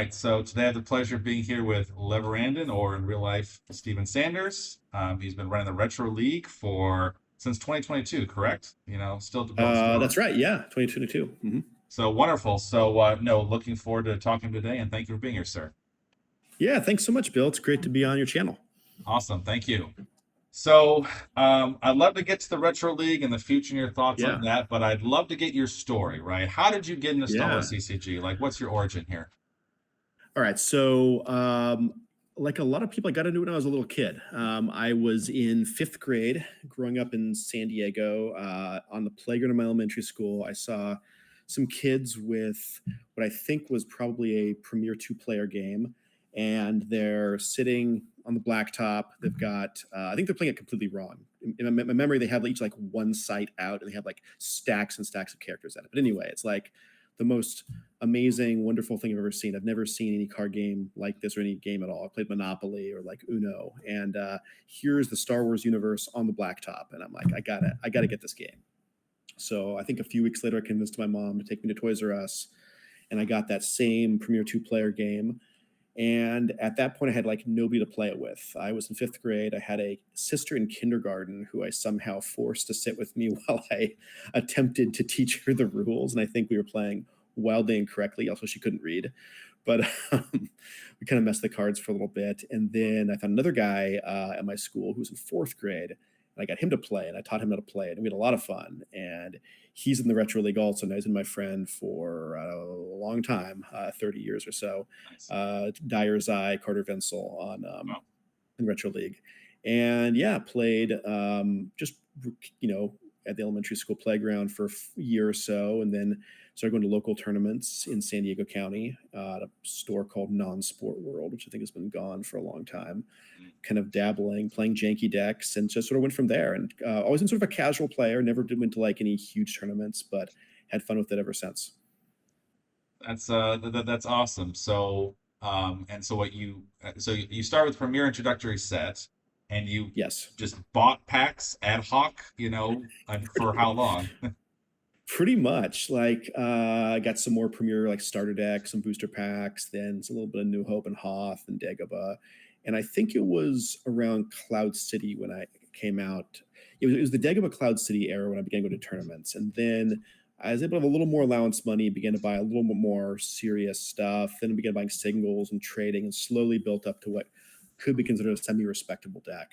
right, so today I have the pleasure of being here with leverandon, or in real life, Steven Sanders. He's been running the Retro League since 2022, correct? Still develops That's more. right. Yeah, 2022. So wonderful. So no, looking forward to talking today, and thank you for being here, sir. Yeah, thanks so much, Bill. It's great to be on your channel. Awesome, thank you. So I'd love to get to the Retro League and the future and your thoughts on Yeah, that, but I'd love to get your story, right? How did you get into Star yeah. Wars CCG? Like, what's your origin here? All right. So, like a lot of people, I got into it when I was a little kid. I was in fifth grade, growing up in San Diego. On the playground of my elementary school, I saw some kids with what I think was probably a Premiere-2 player game, and they're sitting on the blacktop. They've got, I think they're playing it completely wrong. In my memory, they have each like one site out, and they have like stacks and stacks of characters at it. But anyway, it's like the most amazing, wonderful thing I've ever seen. I've never seen any card game like this or any game at all. I played Monopoly or like Uno, and here's the Star Wars universe on the blacktop, and I'm like, I gotta get this game. So I think a few weeks later, I convinced my mom to take me to Toys R Us, and I got that same Premiere-2 player game. And at that point, I had like nobody to play it with. I was in fifth grade. I had a sister in kindergarten who I somehow forced to sit with me while I attempted to teach her the rules. And I think we were playing wildly incorrectly. Also, she couldn't read. But we kind of messed the cards for a little bit. And then I found another guy at my school who was in fourth grade. And I got him to play, and I taught him how to play it. And we had a lot of fun. And he's in the Retro League also. And he's been my friend for a long time, 30 years or so. Nice. Dyer's Eye, Carter Vinsel on Wow. in Retro League. And yeah, played just, at the elementary school playground for a year or so. And then started going to local tournaments in San Diego County at a store called Non-Sport World, which I think has been gone for a long time. Kind of dabbling, playing janky decks, and just sort of went from there. And always been sort of a casual player, never went to like any huge tournaments, but had fun with it ever since. That's awesome. So and so you start with Premiere introductory set, and you Yes. just bought packs ad hoc, and for how long? Pretty much. Like I got some more Premiere like starter decks, some booster packs, then a little bit of New Hope and Hoth and Dagobah. And I think it was around Cloud City when I came out. It was the Dagobah Cloud City era when I began going to tournaments. And then I was able to have a little more allowance money, began to buy a little bit more serious stuff, then began buying singles and trading, and slowly built up to what could be considered a semi-respectable deck.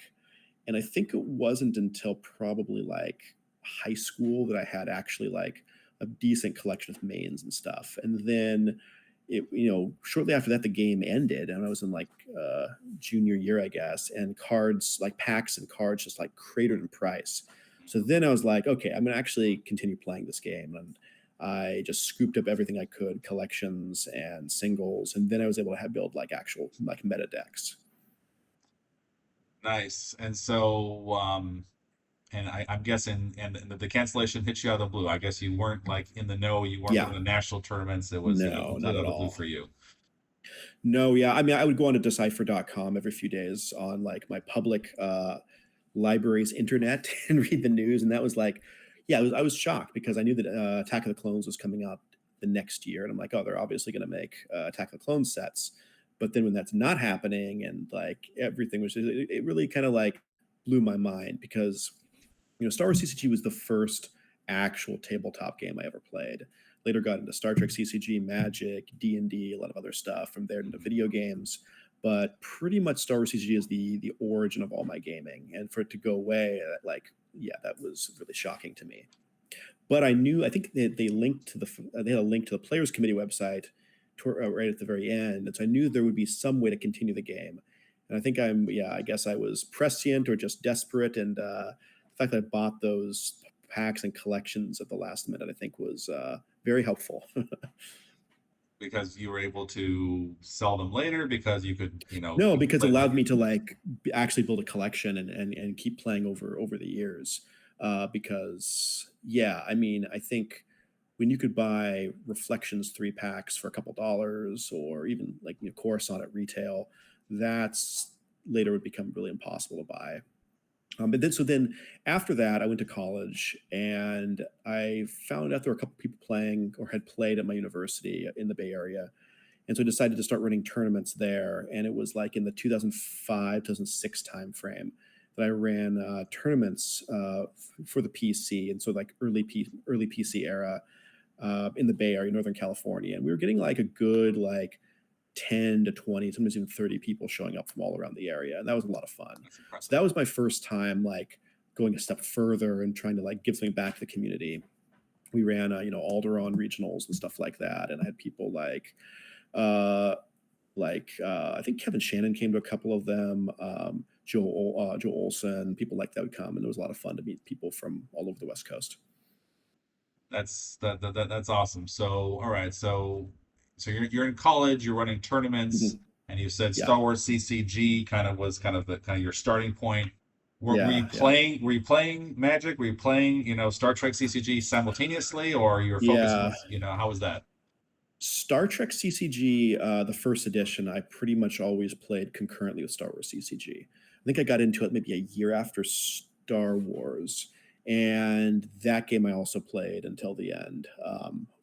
And I think it wasn't until probably like high school that I had actually like a decent collection of mains and stuff. And then shortly after that, the game ended, and I was in like junior year, I guess, and cards, like packs and cards, just like cratered in price. So then I was like, okay, I'm gonna actually continue playing this game. And I just scooped up everything I could, collections and singles, and then I was able to build like actual like meta decks. Nice. And so and I'm guessing, and the cancellation hit you out of the blue. I guess you weren't like in the know. You weren't Yeah, going to national tournaments. It was, no, not completely out at of the blue all. for you. No, yeah. I mean, I would go on to decipher.com every few days on like my public library's internet and read the news. And that was like, yeah, I was shocked because I knew that Attack of the Clones was coming up the next year. And I'm like, oh, they're obviously going to make Attack of the Clones sets. But then when that's not happening and like everything was, it really kind of like blew my mind because, Star Wars CCG was the first actual tabletop game I ever played. Later got into Star Trek CCG, Magic, D&D, a lot of other stuff. From there into video games, but pretty much Star Wars CCG is the origin of all my gaming. And for it to go away, like, yeah, that was really shocking to me. But I think they linked to they had a link to the Players Committee website right at the very end, and so I knew there would be some way to continue the game. And I think I guess I was prescient or just desperate, and the fact that I bought those packs and collections at the last minute, I think, was very helpful. Because you were able to sell them later because you could, No, because it play them allowed me again. to like actually build a collection and keep playing over the years. Because yeah, I mean, I think when you could buy Reflections 3 packs for a couple dollars, or even like Coruscant at retail, that's later would become really impossible to buy. But then after that, I went to college, and I found out there were a couple people playing or had played at my university in the Bay Area. And so I decided to start running tournaments there. And it was like in the 2005, 2006 timeframe that I ran tournaments for the PC. And so like early PC era in the Bay Area, Northern California. And we were getting like a good like 10 to 20, sometimes even 30 people showing up from all around the area. And that was a lot of fun. So that was my first time like going a step further and trying to like give something back to the community. We ran, Alderaan regionals and stuff like that. And I had people I think Kevin Shannon came to a couple of them. Joe Olson, people like that would come, and it was a lot of fun to meet people from all over the West Coast. That's awesome. So all right, so you're in college, you're running tournaments, and you said Yeah. Star Wars CCG was kind of your starting point. Were you Yeah. were you playing Magic? Were you playing, Star Trek CCG simultaneously, or you were focusing, how was that? Star Trek CCG, the first edition, I pretty much always played concurrently with Star Wars CCG. I think I got into it maybe a year after Star Wars, and that game I also played until the end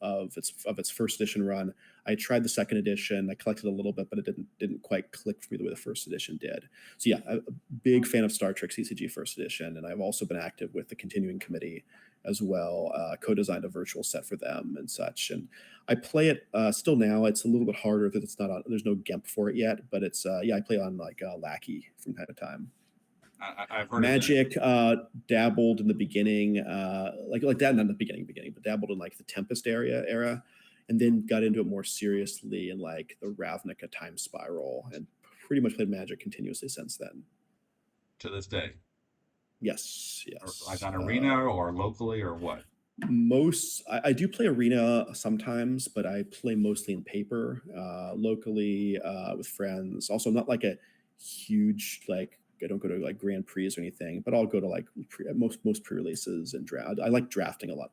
of its first edition run. I tried the second edition. I collected a little bit, but it didn't quite click for me the way the first edition did. So yeah, I'm a big fan of Star Trek CCG first edition, and I've also been active with the continuing committee as well. Co-designed a virtual set for them and such, and I play it still now. It's a little bit harder that it's not on. There's no GEMP for it yet, but it's I play on like Lackey from time to time. I've heard Magic dabbled in the beginning, like that, not in the beginning, but dabbled in like the Tempest era, and then got into it more seriously in like the Ravnica Time Spiral, and pretty much played Magic continuously since then. To this day. Yes. Like on Arena or locally or what? I do play Arena sometimes, but I play mostly in paper, locally with friends. Also, I'm not like a huge like I don't go to like Grand Prix or anything, but I'll go to like most pre-releases and draft. I like drafting a lot.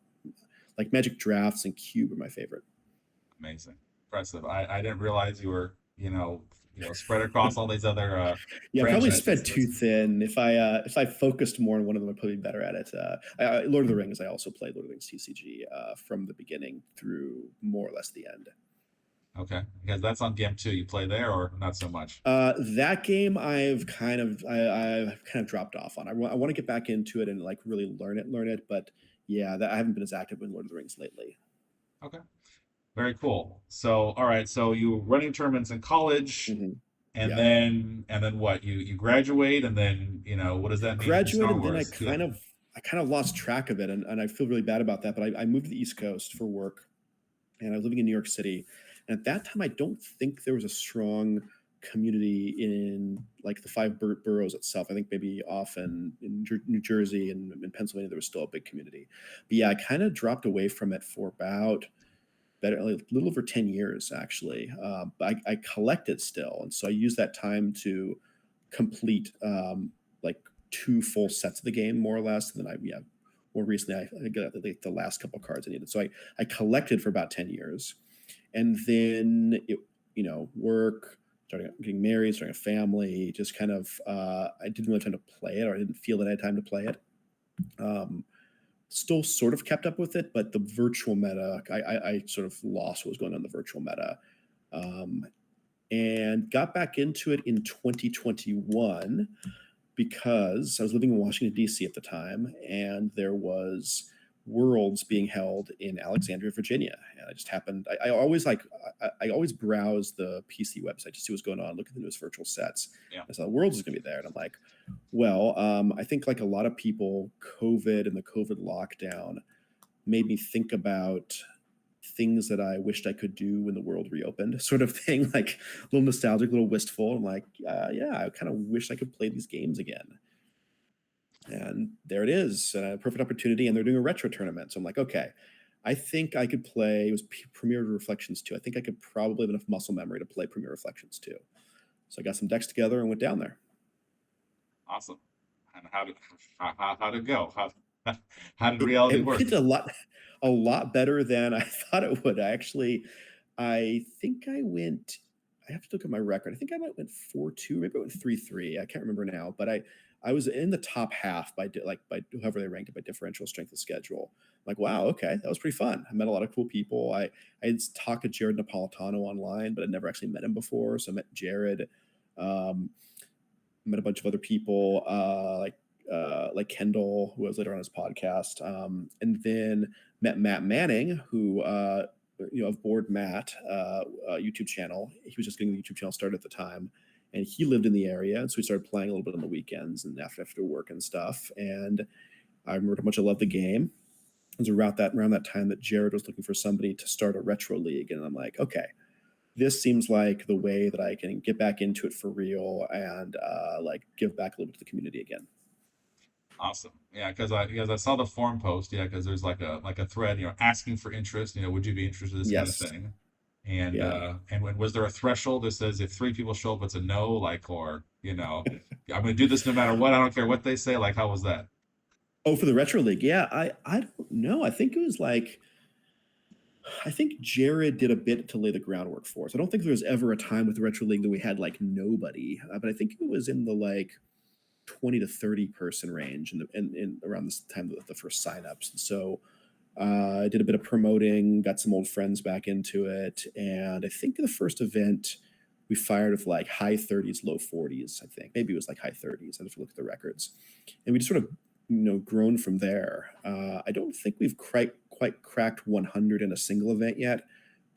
Like Magic drafts and Cube are my favorite. Amazing, impressive. I didn't realize you were spread across all these other yeah, probably spread franchises. too thin. If I focused more on one of them, I'd probably be better at it. Lord of the Rings, I also played Lord of the Rings TCG from the beginning through more or less the end. Okay, because that's on GEMP too. You play there or not so much? That game I've kind of dropped off on. I want to get back into it and like really learn it. But yeah, I haven't been as active in Lord of the Rings lately. Okay, very cool. So all right, so you were running tournaments in college, and then what? You graduate, and then what does that mean? Graduated, and then I kind of lost track of it, and I feel really bad about that. But I moved to the East Coast for work, and I was living in New York City. And at that time, I don't think there was a strong community in like the five boroughs itself. I think maybe off in New Jersey and in Pennsylvania, there was still a big community. But yeah, I kind of dropped away from it for about a little over 10 years, actually. I collected still. And so I used that time to complete like 2 full sets of the game, more or less. And then more recently, I got like the last couple of cards I needed. So I collected for about 10 years. And then work, starting getting married, starting a family, just kind of I didn't really have time to play it, or I didn't feel that I had time to play it. Still sort of kept up with it, but the virtual meta, I sort of lost what was going on in the virtual meta, and got back into it in 2021 because I was living in Washington, D.C. at the time, and there was Worlds being held in Alexandria, Virginia. And I just happened, I always browse the PC website to see what's going on, look at the newest virtual sets. Yeah. I saw Worlds is going to be there. And I'm like, well, I think like a lot of people, COVID and the COVID lockdown made me think about things that I wished I could do when the world reopened, sort of thing, like a little nostalgic, a little wistful. I'm like, yeah, I kind of wish I could play these games again. And there it is, a perfect opportunity. And they're doing a retro tournament. So I'm like, okay, I think I could play. It was Premiere-Reflections 2. I think I could probably have enough muscle memory to play Premiere-Reflections 2. So I got some decks together and went down there. Awesome. And how did it go? How did reality work? It did a lot better than I thought it would. I think I went. I have to look at my record. I think I might went 4-2, maybe I went 3-3. I can't remember now, but I was in the top half by whoever they ranked it by differential strength of schedule. Like, wow, okay, that was pretty fun. I met a lot of cool people. I had talked to Jared Napolitano online, but I'd never actually met him before. So I met Jared, um, met a bunch of other people, like Kendall, who was later on his podcast, and then met Matt Manning, who of Board Matt YouTube channel. He was just getting the YouTube channel started at the time, and he lived in the area, and so we started playing a little bit on the weekends and after work and stuff. And I remember how much I loved the game. It was around that time that Jared was looking for somebody to start a retro league, and I'm like, okay, this seems like the way that I can get back into it for real and like give back a little bit to the community again. Awesome. Yeah, because I saw the forum post. Yeah, because there's like a thread, asking for interest. Would you be interested in this kind of Yes. thing? And Yeah. was there a threshold that says if three people show up, it's a no? Like, or I'm gonna do this no matter what. I don't care what they say. Like, how was that? Oh, for the retro league, yeah. I don't know. I think it was like, I think Jared did a bit to lay the groundwork for us. I don't think there was ever a time with the retro league that we had like nobody, but I think it was in the like 20 to 30 person range in around this time of the first signups. And so I did a bit of promoting, got some old friends back into it, and I think the first event we fired with like high 30s, low 40s. I think maybe it was like high 30s. I have to look at the records, and we just sort of grown from there. I don't think we've quite cracked 100 in a single event yet.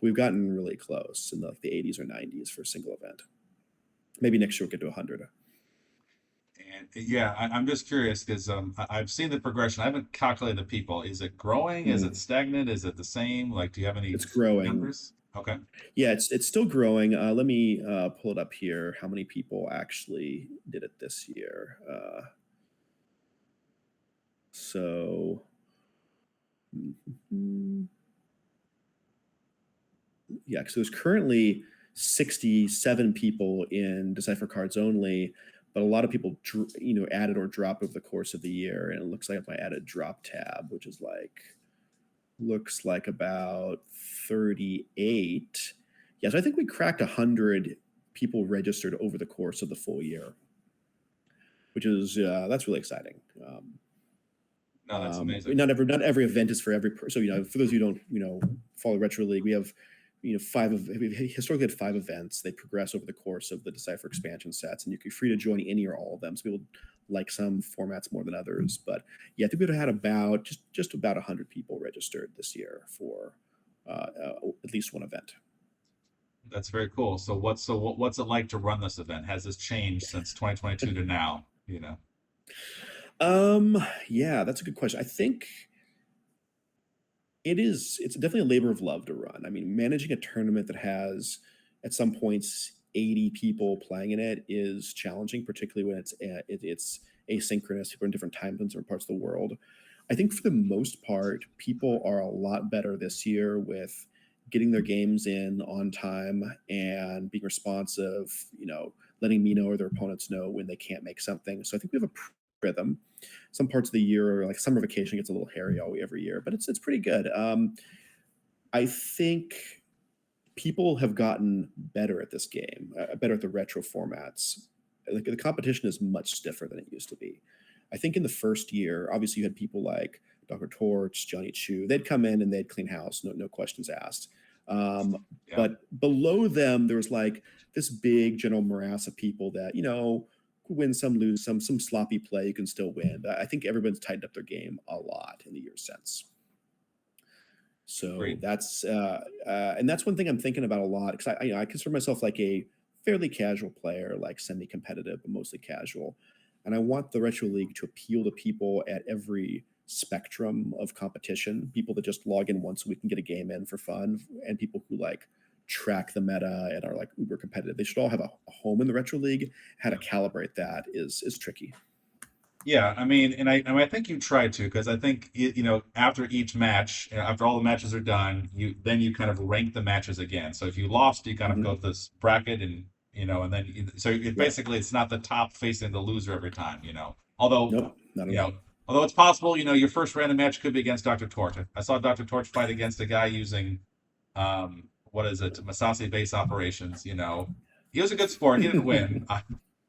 We've gotten really close in like the 80s or 90s for a single event. Maybe next year we'll get to 100. And yeah, I'm just curious because I've seen the progression. I haven't calculated the people. Is it growing? Is it stagnant? Is it the same? Like, do you have any It's growing. numbers? Okay. Yeah, it's still growing. Let me pull it up here. How many people actually did it this year? So, yeah, so there's currently 67 people in Decipher Cards only, but a lot of people, added or dropped over the course of the year. And it looks like I added drop tab, which is looks like about 38. Yeah, so I think we cracked 100 people registered over the course of the full year, which is that's really exciting. No, that's amazing. Not every event is for every person. So for those who don't follow Retro League, we have we historically had 5 events. They progress over the course of the Decipher expansion sets, and you're free to join any or all of them. So people like some formats more than others, but yeah, I think we had about just about 100 people registered this year for at least one event. That's very cool. So what's it like to run this event? Has this changed since 2022 to now? Yeah, that's a good question. I think it's definitely a labor of love to run. I mean, managing a tournament that has at some points 80 people playing in it is challenging, particularly when it's asynchronous. People are in different time zones or parts of the world. I think for the most part, people are a lot better this year with getting their games in on time and being responsive, letting me know or their opponents know when they can't make something. So I think we have a rhythm. Some parts of the year, like summer vacation, gets a little hairy every year, but it's pretty good. I think people have gotten better at this game, better at the retro formats. Like the competition is much stiffer than it used to be. I think in the first year, obviously you had people like Dr. Torch, Johnny Chu. They'd come in and they'd clean house, no questions asked. Yeah. But below them, there was like this big general morass of people that win some, lose some sloppy play. You can still win. But I think everyone's tightened up their game a lot in the years since. So Great. that's one thing I'm thinking about a lot, because I consider myself like a fairly casual player, like semi-competitive, but mostly casual. And I want the Retro League to appeal to people at every spectrum of competition. People that just log in once a week and get a game in for fun, and people who like track the meta and are like uber competitive. They should all have a home in the Retro League. How to calibrate that is tricky. Yeah, I mean, and I think you try to, because I think after each match, after all the matches are done, you kind of rank the matches again. So if you lost, you kind of go to this bracket, and and then basically it's not the top facing the loser every time. Although nope, not at all. Although it's possible, your first random match could be against Dr. Torch. I saw Dr. Torch fight against a guy using what is it, Masasi base operations. He was a good sport. He didn't win.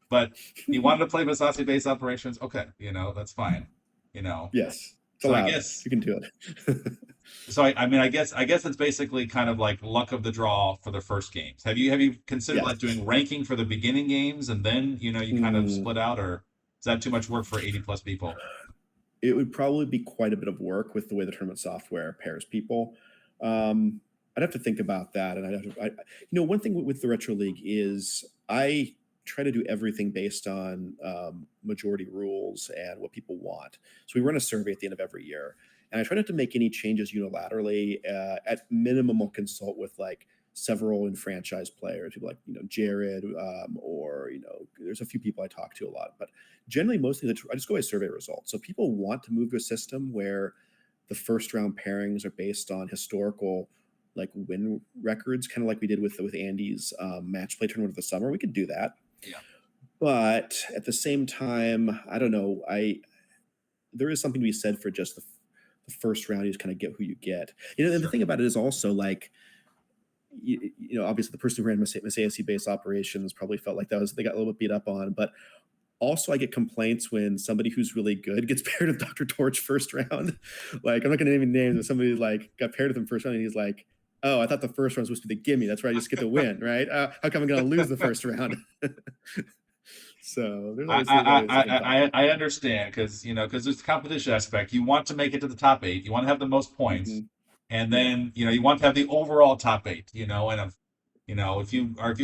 But he wanted to play Masasi base operations. Okay, that's fine. Yes. It's So I allowed. guess You can do it. so I mean I guess it's basically kind of like luck of the draw for the first games. Have you considered like Yes. doing ranking for the beginning games and then you kind of Mm, split out, or is that too much work for 80 plus people? it would probably be quite a bit of work with the way the tournament software pairs people. I'd have to think about that. And one thing with the Retro League is I try to do everything based on majority rules and what people want. So we run a survey at the end of every year, and I try not to make any changes unilaterally. At minimum, I'll consult with like several enfranchised players, people like Jared, or there's a few people I talk to a lot, but generally mostly I just go by survey results. So people want to move to a system where the first round pairings are based on historical like win records, kind of like we did with Andy's match play tournament of the summer. We could do that, Yeah, but at the same time, I don't know. There is something to be said for just the first round. You just kind of get who you get. And the sure. thing about it is also like obviously the person who ran Messiasi based operations probably felt like they got a little bit beat up on, but also I get complaints when somebody who's really good gets paired with Dr. Torch first round. Like I'm not gonna name any names, but somebody like got paired with him first round and he's like, oh, I thought the first round was supposed to be the gimme. That's where I just get to win, right? How come I'm gonna lose the first round? So there's always different thoughts. I understand because there's the competition aspect. You want to make it to the top eight. You want to have the most points, Mhm. and Yeah, then you want to have the overall top eight. And if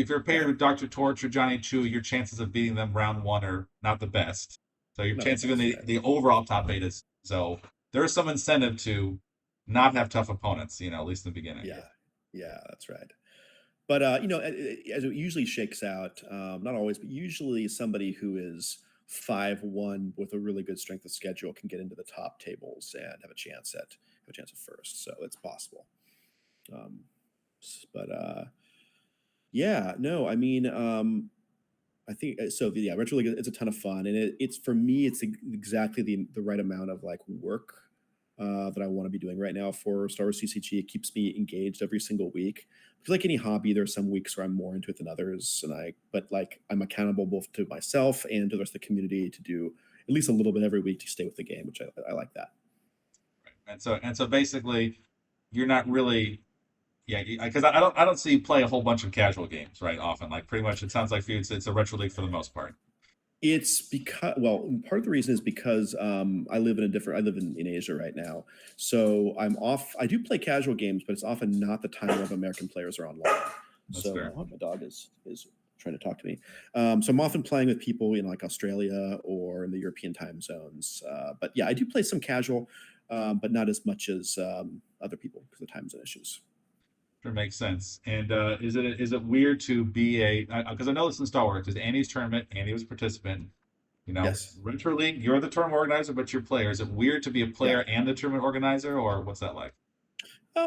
you're paired right. with Doctor Torch or Johnny Chu, your chances of beating them round one are not the best. So your Not the chance of getting best, the, right? the overall top eight is so there is some incentive to not have tough opponents. At least in the beginning. Yeah, yeah, that's right. But as it usually shakes out, not always, but usually somebody who is 5-1 with a really good strength of schedule can get into the top tables and have a chance at first. So it's possible. Um, but yeah, no, I mean, I think so. Yeah, Retro League, it's a ton of fun, and it's for me, it's exactly the right amount of like work that I want to be doing right now for Star Wars CCG. It keeps me engaged every single week. Because like any hobby, there are some weeks where I'm more into it than others, but like I'm accountable both to myself and to the rest of the community to do at least a little bit every week to stay with the game, which I like that. And so basically, you're not really. Yeah, because I don't see you play a whole bunch of casual games, right? Often, like pretty much, it sounds like for you, it's a retro league for the most part. It's because, well, part of the reason is because I live in Asia right now. So I'm off. I do play casual games, but it's often not the time when American players are online. That's So fair. my dog is trying to talk to me. So I'm often playing with people in like Australia or in the European time zones. But yeah, I do play some casual, but not as much as other people because of time zone issues. Sure, makes sense. And is it weird to be because I know this in Star Wars, because Andy's tournament, Andy was a participant. Yes. Retro League, you're the tournament organizer, but you're player. Is it weird to be a Yeah. player and the tournament organizer, or what's that like? I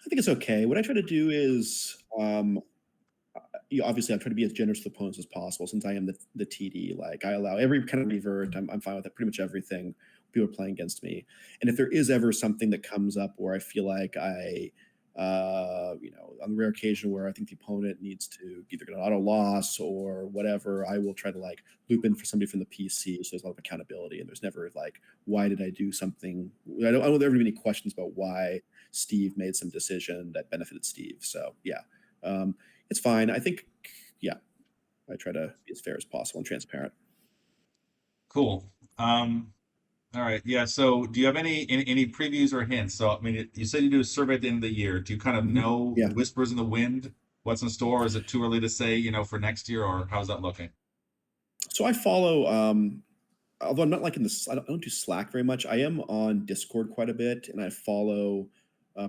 think it's okay. What I try to do is obviously I try to be as generous to the opponents as possible since I am the TD. Like I allow every kind of revert. I'm fine with it. Pretty much everything people are playing against me. And if there is ever something that comes up where I feel like on the rare occasion where I think the opponent needs to either get an auto loss or whatever, I will try to like loop in for somebody from the PC. So there's a lot of accountability, and there's never like, why did I do something? I don't ever have any questions about why Steve made some decision that benefited Steve. So yeah, it's fine. I think, yeah, I try to be as fair as possible and transparent. Cool. All right. Yeah. So, do you have any previews or hints? So, I mean, you said you do a survey at the end of the year. Do you kind of know Yeah. whispers in the wind, what's in store? Or is it too early to say, for next year, or how's that looking? So I follow, although I'm not like I don't do Slack very much. I am on Discord quite a bit, and I follow,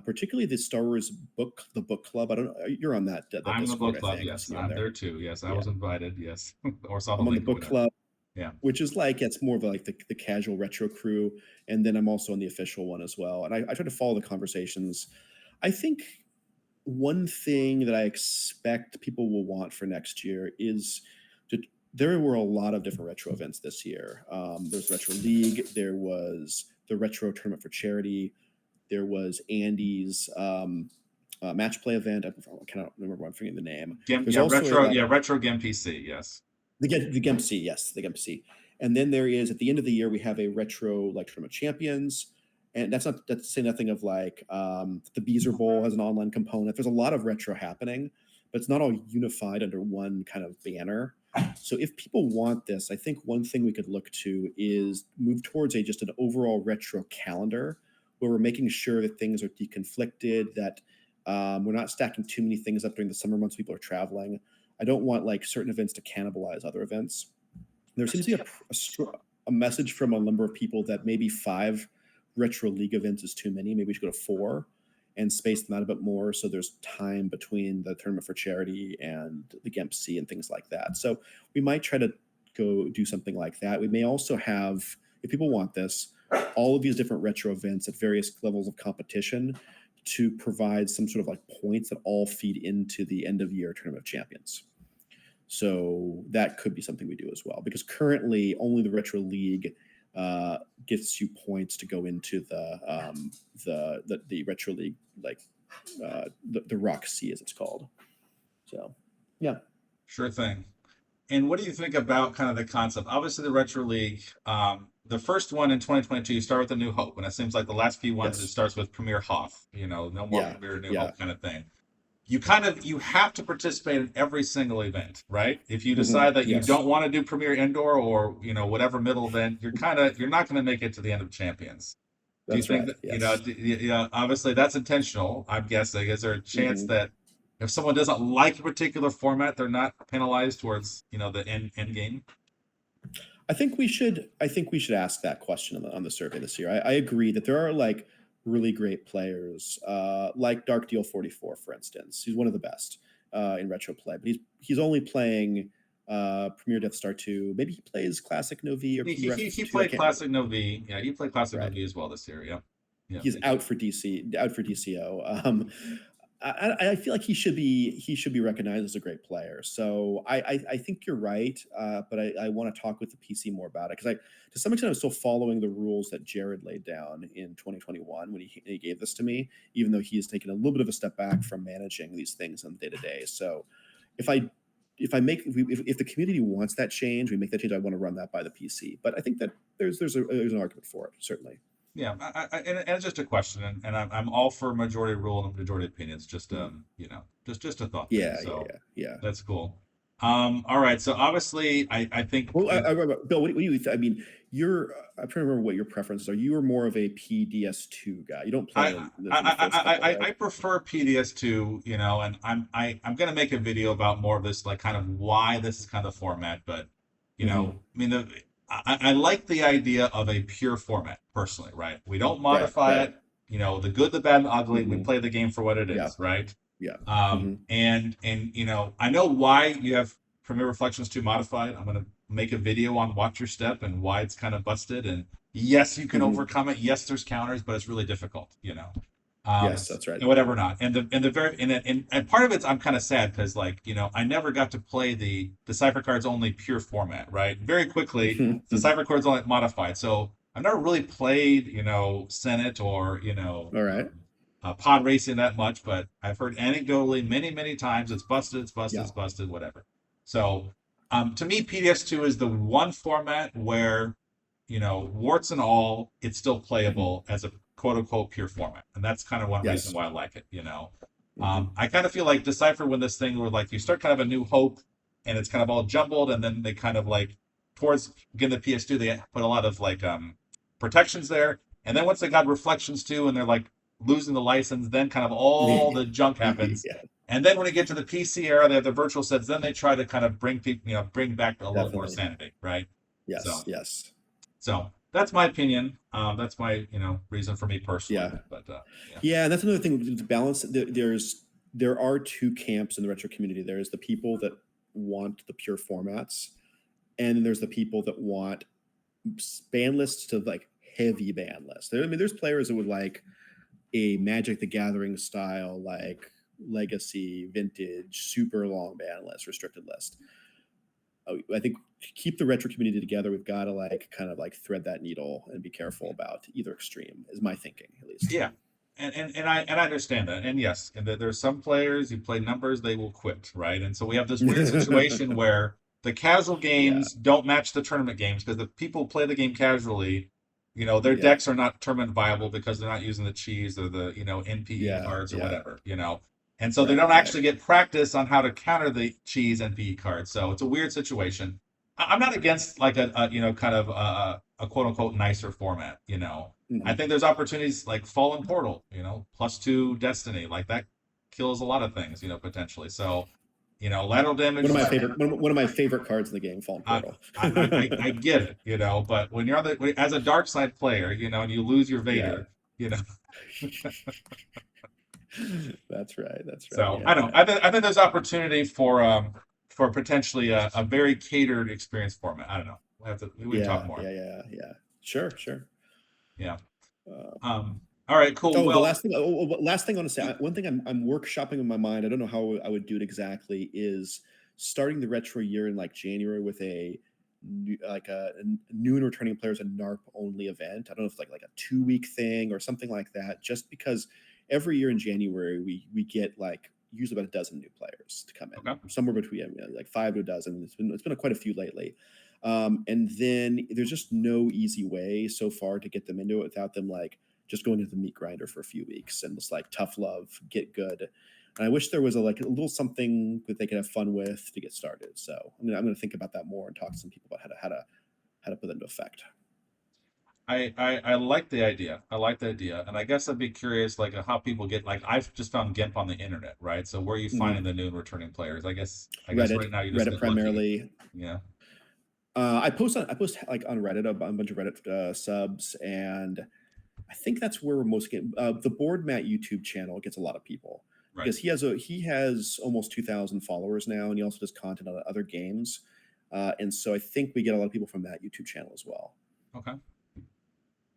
particularly the Star Wars the book club. I don't know. You're on that I'm in the Discord, book I club. think. I've Yes, seen you on I'm there. there too. Yes, I Yeah. was invited. Yes, or saw the I'm on the link or book whatever. club, Yeah. which is like it's more of like the casual retro crew, and then I'm also on the official one as well. And I try to follow the conversations. I think one thing that I expect people will want for next year is to. There were a lot of different retro events this year. There's Retro League. There was the Retro Tournament for Charity. There was Andy's match play event. I cannot remember. I'm forgetting the name. There's Yeah, also a retro. Yeah, retro game PC. Yes. the GEMC, yes, the GEMC. And then there is at the end of the year we have a retro like tournament champions. And that's to say nothing of like the Beezer Bowl has an online component. There's a lot of retro happening, but it's not all unified under one kind of banner. So if people want this, I think one thing we could look to is move towards just an overall retro calendar where we're making sure that things are deconflicted, that we're not stacking too many things up during the summer months people are traveling. I don't want like certain events to cannibalize other events. There seems to be a message from a number of people that maybe 5 Retro League events is too many. Maybe we should go to 4 and space them out a bit more so there's time between the Tournament for Charity and the GEMP C and things like that. So we might try to go do something like that. We may also have, if people want this, all of these different retro events at various levels of competition to provide some sort of like points that all feed into the end of year Tournament of Champions. So that could be something we do as well, because currently only the Retro League gets you points to go into the Retro League, like the Rock C as it's called. So yeah, Sure thing. And what do you think about kind of the concept? Obviously, the Retro League, the first one in 2022, you start with A New Hope, and it seems like the last few ones, Yes. it starts with Premiere-Hoth, no more Yeah, Premiere, New yeah. Hope kind of thing. You have to participate in every single event, right? If you decide that you Yes. don't want to do Premiere Indoor or whatever middle event, you're not going to make it to the end of Champions. Do you That's think right. that Yes. obviously that's intentional, I'm guessing. Is there a chance that if someone doesn't like a particular format, they're not penalized towards the end game? I think we should ask that question on the survey this year. I agree that there are like really great players, like Dark Deal 44, for instance. He's one of the best in retro play, but he's only playing Premier Death Star 2. Maybe he plays Classic Novi or He played Classic Novi. Yeah, he played Classic Novi as well this year. Yeah. He's out for DCO. I feel like he should be recognized as a great player. So I think you're right, but I want to talk with the PC more about it, because to some extent I'm still following the rules that Jared laid down in 2021 when he gave this to me, even though he has taken a little bit of a step back from managing these things on the day-to-day. So if the community wants that change, we make that change. I want to run that by the PC, but I think that there's an argument for it, certainly. Yeah, and it's just a question, and I'm all for majority rule and majority opinions. Just just a thought. Yeah, so yeah. That's cool. All right. So obviously, I think. Well, Bill, what do you? I mean, I'm trying to remember what your preferences are. You are more of a PDS2 guy. You don't play. I prefer PDS2, and I'm gonna make a video about more of this, like kind of why this is kind of format, but I mean I like the idea of a pure format personally, right? We don't modify it. The good, the bad, and the ugly. We play the game for what it is, right? Yeah. And I know why you have Premiere Reflections 2 modified. I'm gonna make a video on Watch Your Step and why it's kind of busted. And yes, you can overcome it. Yes, there's counters, but it's really difficult. Yes, that's right. And whatever not. And and part of it's I'm kind of sad because I never got to play the Decipher Cards only pure format, right? Very quickly, the Decipher Cards only modified. So I've never really played, Senate or all right. Pod racing that much, but I've heard anecdotally many times it's busted, it's busted, whatever. So to me, PDS2 is the one format where, warts and all, it's still playable as a quote unquote pure format. And that's kind of one reason why I like it, I kind of feel like Decipher when this thing where like you start kind of A New Hope and it's kind of all jumbled, and then they kind of like towards again the PS2 they put a lot of like protections there. And then once they got Reflections 2 and they're like losing the license, then kind of all the junk happens. And then when you get to the PC era, they have the virtual sets. Then they try to kind of bring people, bring back a little more sanity, right? Yes. So that's my opinion. That's my reason for me personally. Yeah. But yeah, that's another thing to balance. There are two camps in the retro community. There's the people that want the pure formats, and then there's the people that want ban lists to like heavy ban lists. There's players that would like a Magic the Gathering style, like Legacy, Vintage, super long ban list, restricted list. I think to keep the retro community together, we've got to like kind of like thread that needle and be careful about either extreme, is my thinking at least. Yeah. And I understand that. And yes, and there's some players, you play numbers, they will quit, right? And so we have this weird situation where the casual games don't match the tournament games because the people play the game casually, their Yeah. decks are not tournament viable because they're not using the cheese or the NPE Yeah. cards or Yeah. whatever, and so they Right. don't Right. actually get practice on how to counter the cheese NPE cards. So it's a weird situation. I'm not against like a kind of a quote unquote nicer format. I Mhm. think there's opportunities like Fallen Portal, +2 Destiny, like that kills a lot of things, potentially. So, lateral damage. One of my favorite cards in the game, Fallen I, Portal. I get it, but when you're as a dark side player, and you lose your Yeah. Vader, you know. That's right. That's right. So I Yeah. don't. I think there's opportunity for potentially a very catered experience format. I don't know. We can talk Yeah. more. Yeah. Yeah. Yeah. Sure. Sure. Yeah. Uh, All right. Cool. Oh, the Well. last thing I want to say, one thing I'm workshopping in my mind, I don't know how I would do it exactly, is starting the retro year in like January with a new and returning players a NARP only event. I don't know if like a 2-week thing or something like that, just because every year in January we get like usually about a dozen new players to come in, Okay. somewhere between like 5 to a dozen. It's been quite a few lately. And then there's just no easy way so far to get them into it without them like just going to the meat grinder for a few weeks and just like tough love, get good. And I wish there was a little something that they could have fun with to get started. So I'm gonna think about that more and talk to some people about how to put that into effect. I like the idea. I like the idea, and I guess I'd be curious, like how people get. Like I've just found GIMP on the internet, right? So where are you finding Mhm. the new and returning players? I guess Reddit, right now you just Reddit get lucky. primarily. Yeah. I post like on Reddit a bunch of Reddit subs, and I think that's where we're most getting. The Board Matt YouTube channel gets a lot of people Right. because he has almost 2,000 followers now, and he also does content on other games, and so I think we get a lot of people from that YouTube channel as well. Okay.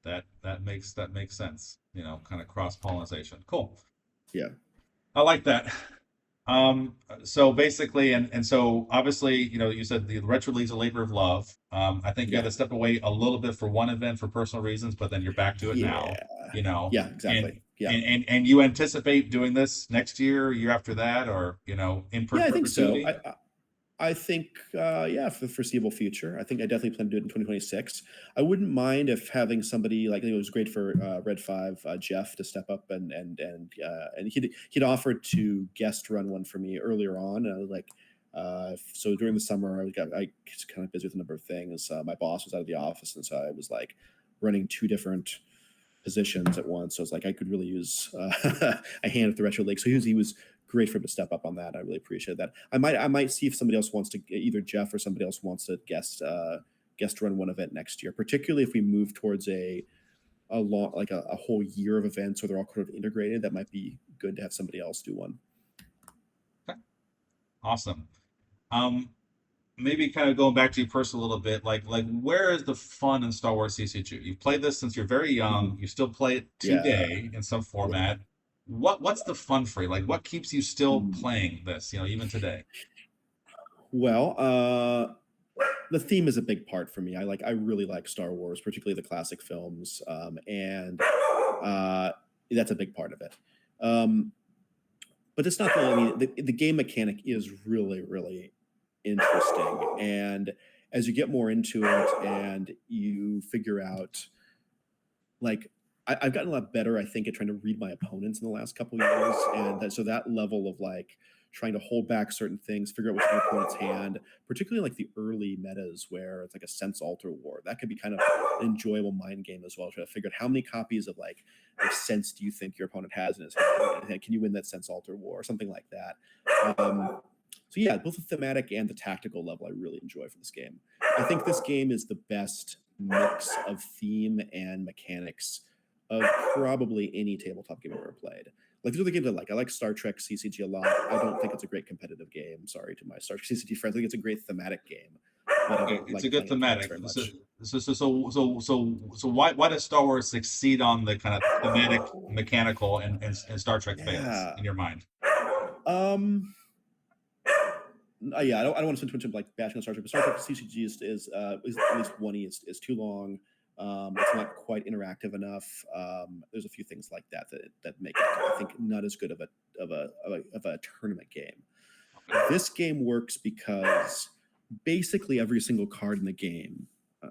That makes sense. Kind of cross pollination. Cool. Yeah. I like that. So basically, and so obviously, you said the retro league's a labor of love. I think you had Yeah. to step away a little bit for one event for personal reasons, but then you're back to it now. Yeah. You know, Yeah. and Exactly. Yeah. and you anticipate doing this next year after that, or in Yeah. I think so. perpetuity. I think, yeah, for the foreseeable future, I think I definitely plan to do it in 2026. I wouldn't mind if having somebody like it was great for Red 5, Jeff, to step up and he'd offered to guest run one for me earlier on. And I was like, so during the summer, I was kind of busy with a number of things. My boss was out of the office, and so I was like running 2 different positions at once. So it's like I could really use a hand at the Retro League. So he was great for him to step up on that. I really appreciate that. I might see if somebody else wants to, either Jeff or somebody else wants to guest run one event next year, particularly if we move towards a long a whole year of events where they're all kind of integrated. That might be good to have somebody else do one. Okay. Awesome. Um, Maybe kind of going back to you personally a little bit, like where is the fun in Star Wars CCG? You've played this since you're very young. Mhm. You still play it Yeah. today in some Yeah. format. What's the fun for you? Like what keeps you still Mm. playing this, even today? Well, the theme is a big part for me. I really like Star Wars, particularly the classic films, and that's a big part of it. Um, but it's not the only. I mean, the game mechanic is really, really interesting, and as you get more into it, and you figure out, like, I've gotten a lot better, I think, at trying to read my opponents in the last couple of years, and so that level of like trying to hold back certain things, figure out what's in your opponent's hand, particularly like the early metas where it's like a sense alter war, that could be kind of an enjoyable mind game as well. Try to figure out how many copies of like sense do you think your opponent has in his hand, and can you win that sense alter war, or something like that. So yeah, both the thematic and the tactical level I really enjoy for this game. I think this game is the best mix of theme and mechanics of probably any tabletop game I've ever played. Like these are the games I like. I like Star Trek CCG a lot. I don't think it's a great competitive game. Sorry to my Star Trek CCG friends. I think it's a great thematic game, but I Okay, don't it's a like good playing mechanics thematic. very So much. why does Star Wars succeed on the kind of thematic, mechanical, and Star Trek fails Yeah. in your mind? Um. Yeah, I don't want to spend too much time like bashing on Star Trek, but Star Trek CCG is at least 1E is too long. It's not quite interactive enough. There's a few things like that make it, I think, not as good of a tournament game. This game works because basically every single card in the game,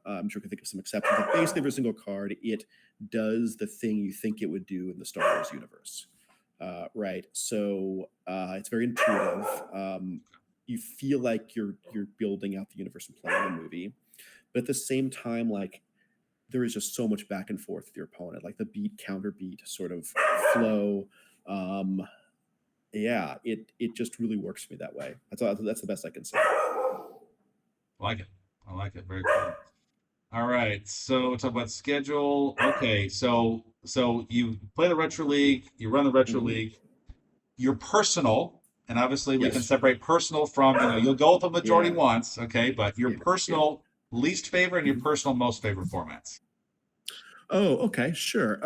I'm sure I can think of some exceptions. But basically, every single card, it does the thing you think it would do in the Star Wars universe. Right. So it's very intuitive. You feel like you're building out the universe and playing the movie, but at the same time, like there is just so much back and forth with your opponent, like the beat counter beat sort of flow. Yeah, it just really works for me that way. That's the best I can say. I like it. I like it. Very cool. All right. So talk about schedule. Okay. So you play the Retro League. You run the Retro Mhm. League. You're personal, and obviously we can Yes. separate personal from you'll go with the majority Yeah. once, okay, but your Yeah. Yeah. personal least favorite and your Mhm. personal most favorite formats. Oh, okay, sure.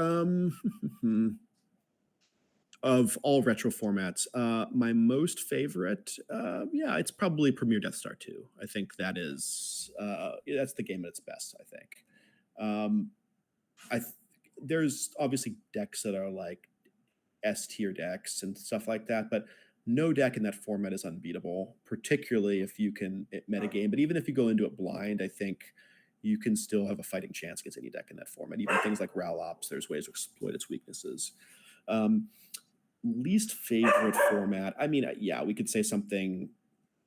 Of all retro formats, my most favorite, yeah, it's probably Premiere Death Star 2. I think that is that's the game at its best. I think. Um, I th- there's obviously decks that are like S tier decks and stuff like that, but no deck in that format is unbeatable, particularly if you can metagame. But even if you go into it blind, I think you can still have a fighting chance against any deck in that format. Even things like Ralops, there's ways to exploit its weaknesses. Um, Least favorite format, I mean, yeah, we could say something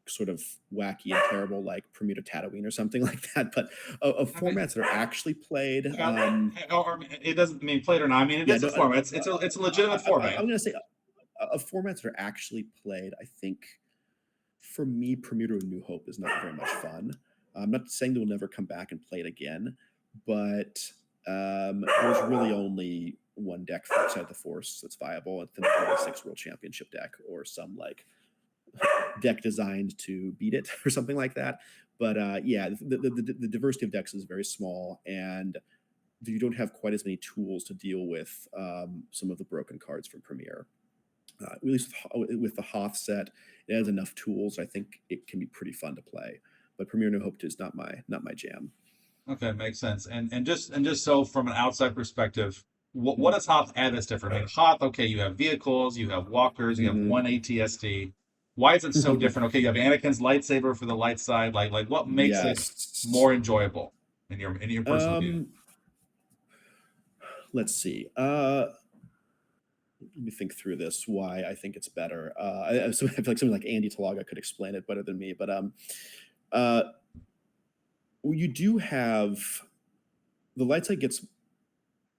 sort of wacky and terrible like Bermuda Tatooine or something like that, but of I mean, formats that are actually played, or it doesn't mean played or not. I mean, it yeah, is a no, format. It's a legitimate I'm format. gonna say of formats that are actually played, I think for me, Premiere New Hope is not very much fun. I'm not saying they'll never come back and play it again, but there's really only one deck for outside the Force that's viable. It's the 96 World Championship deck or some like deck designed to beat it or something like that. But yeah, the diversity of decks is very small, and you don't have quite as many tools to deal with some of the broken cards from Premiere. At least with the Hoth set, it has enough tools. I think it can be pretty fun to play. But Premiere New Hope is not my jam. Okay, makes sense. And just so from an outside perspective, what Mhm. does Hoth add that's different? I mean, Hoth, okay, you have vehicles, you have walkers, you have Mhm. one ATSD. Why is it so different? Okay, you have Anakin's lightsaber for the light side. Like what makes it Yes. more enjoyable in your personal view? Um, let's see. Let me think through this. Why I think it's better. I feel like something like Andy Talaga could explain it better than me. But uh, you do have the light side gets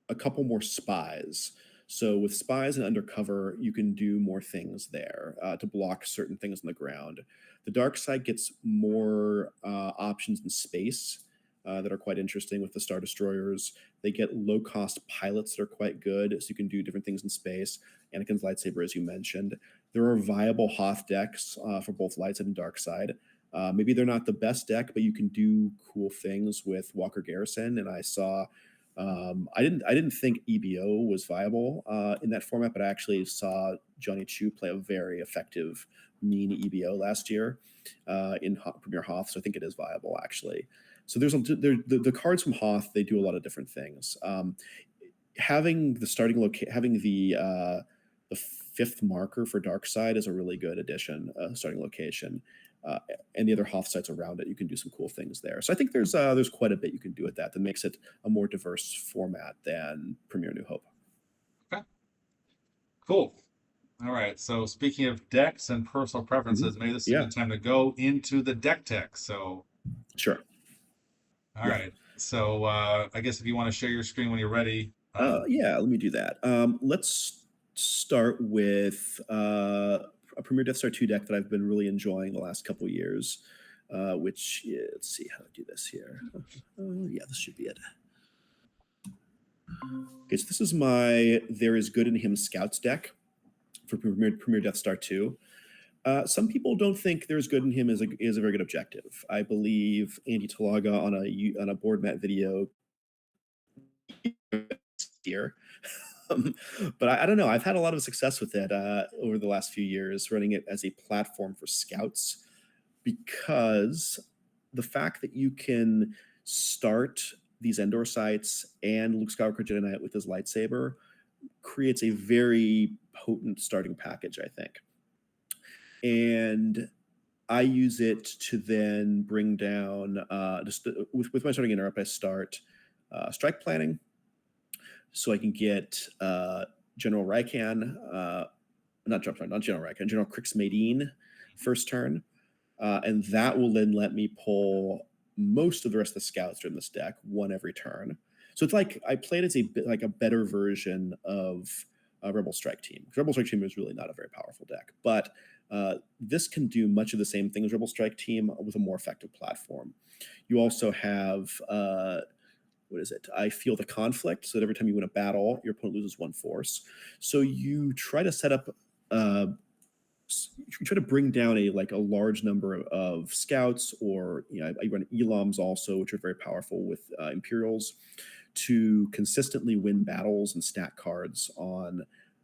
a couple more spies. So with spies and undercover, you can do more things there to block certain things on the ground. The dark side gets more options in space that are quite interesting with the Star Destroyers. They get low-cost pilots that are quite good, so you can do different things in space. Anakin's lightsaber, as you mentioned. There are viable Hoth decks for both light side and dark side. Maybe they're not the best deck, but you can do cool things with Walker Garrison. And I saw I didn't think EBO was viable in that format, but I actually saw Johnny Chu play a very effective mean EBO last year in Premiere-Hoth, so I think it is viable actually. So the cards from Hoth, they do a lot of different things. Having the fifth marker for Dark Side is a really good addition, starting location. And the other Hoth sites around it, you can do some cool things there. So I think there's quite a bit you can do with that makes it a more diverse format than Premiere New Hope. Okay, cool. All right. So speaking of decks and personal Mhm. preferences, maybe this is a Yeah, good time to go into the deck tech. So, sure. all Yeah. right. So I guess if you want to share your screen when you're ready. Yeah, let me do that. Let's start with a Premier Death Star 2 deck that I've been really enjoying the last couple years, which, let's see how to do this here. Yeah, this should be it. Okay, so this is my There Is Good in Him Scouts deck for Premier Death Star 2. Some people don't think There's Good in Him is a very good objective. I believe Andy Talaga on a board mat video here. But I don't know. I've had a lot of success with it over the last few years, running it as a platform for scouts, because the fact that you can start these Endor sites and Luke Skywalker Jedi Knight with his lightsaber creates a very potent starting package, I think. And I use it to then bring down with my starting interrupt. I start strike planning, so I can get General Raikan, not General Raikan, General Kriegsmadine first turn, and that will then let me pull most of the rest of the scouts during this deck, one every turn. So it's like I played as a better version of Rebel Strike Team. Rebel Strike Team is really not a very powerful deck, but this can do much of the same thing as Rebel Strike Team with a more effective platform. You also have what is it? I feel the conflict, so that every time you win a battle, your opponent loses 1 force. So you try to set up, you try to bring down a large number of scouts, or I run Eloms also, which are very powerful with Imperials, to consistently win battles and stack cards on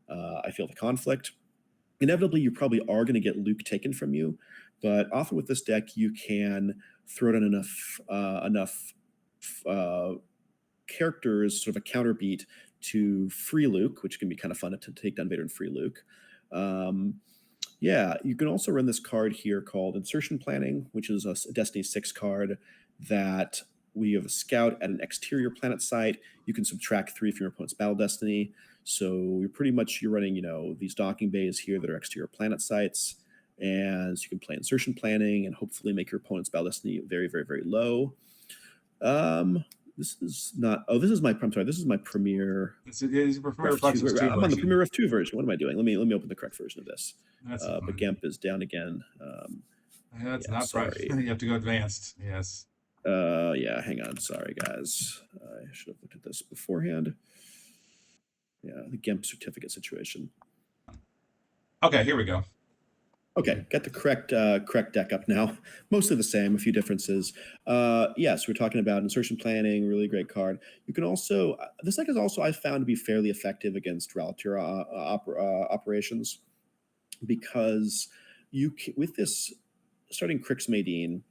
I feel the conflict. Inevitably, you probably are going to get Luke taken from you, but often with this deck, you can throw down enough characters, sort of a counter beat to free Luke, which can be kind of fun to take down Vader and free Luke. Yeah, you can also run this card here called Insertion Planning, which is a Destiny 6 card that we have a scout at an exterior planet site. You can subtract 3 from your opponent's battle destiny. So you're running, these docking bays here that are exterior planet sites. And so you can play Insertion Planning and hopefully make your opponent's battle destiny very, very, very low. This is not. Oh, this is my. I'm sorry. This is my Premiere. I'm on the Premiere-Hoth 2 version. What am I doing? Let me open the correct version of this. But GEMP is down again. That's not sorry. You have to go advanced. Yes. Yeah. Hang on. Sorry, guys. I should have looked at this beforehand. Yeah, the GEMP certificate situation. Okay, here we go. Okay, got the correct deck up now. Mostly the same, a few differences. Yes, we're talking about Insertion Planning, really great card. You can also, this deck is also, I found to be fairly effective against Relative operations, because with this starting Kriegsmadine,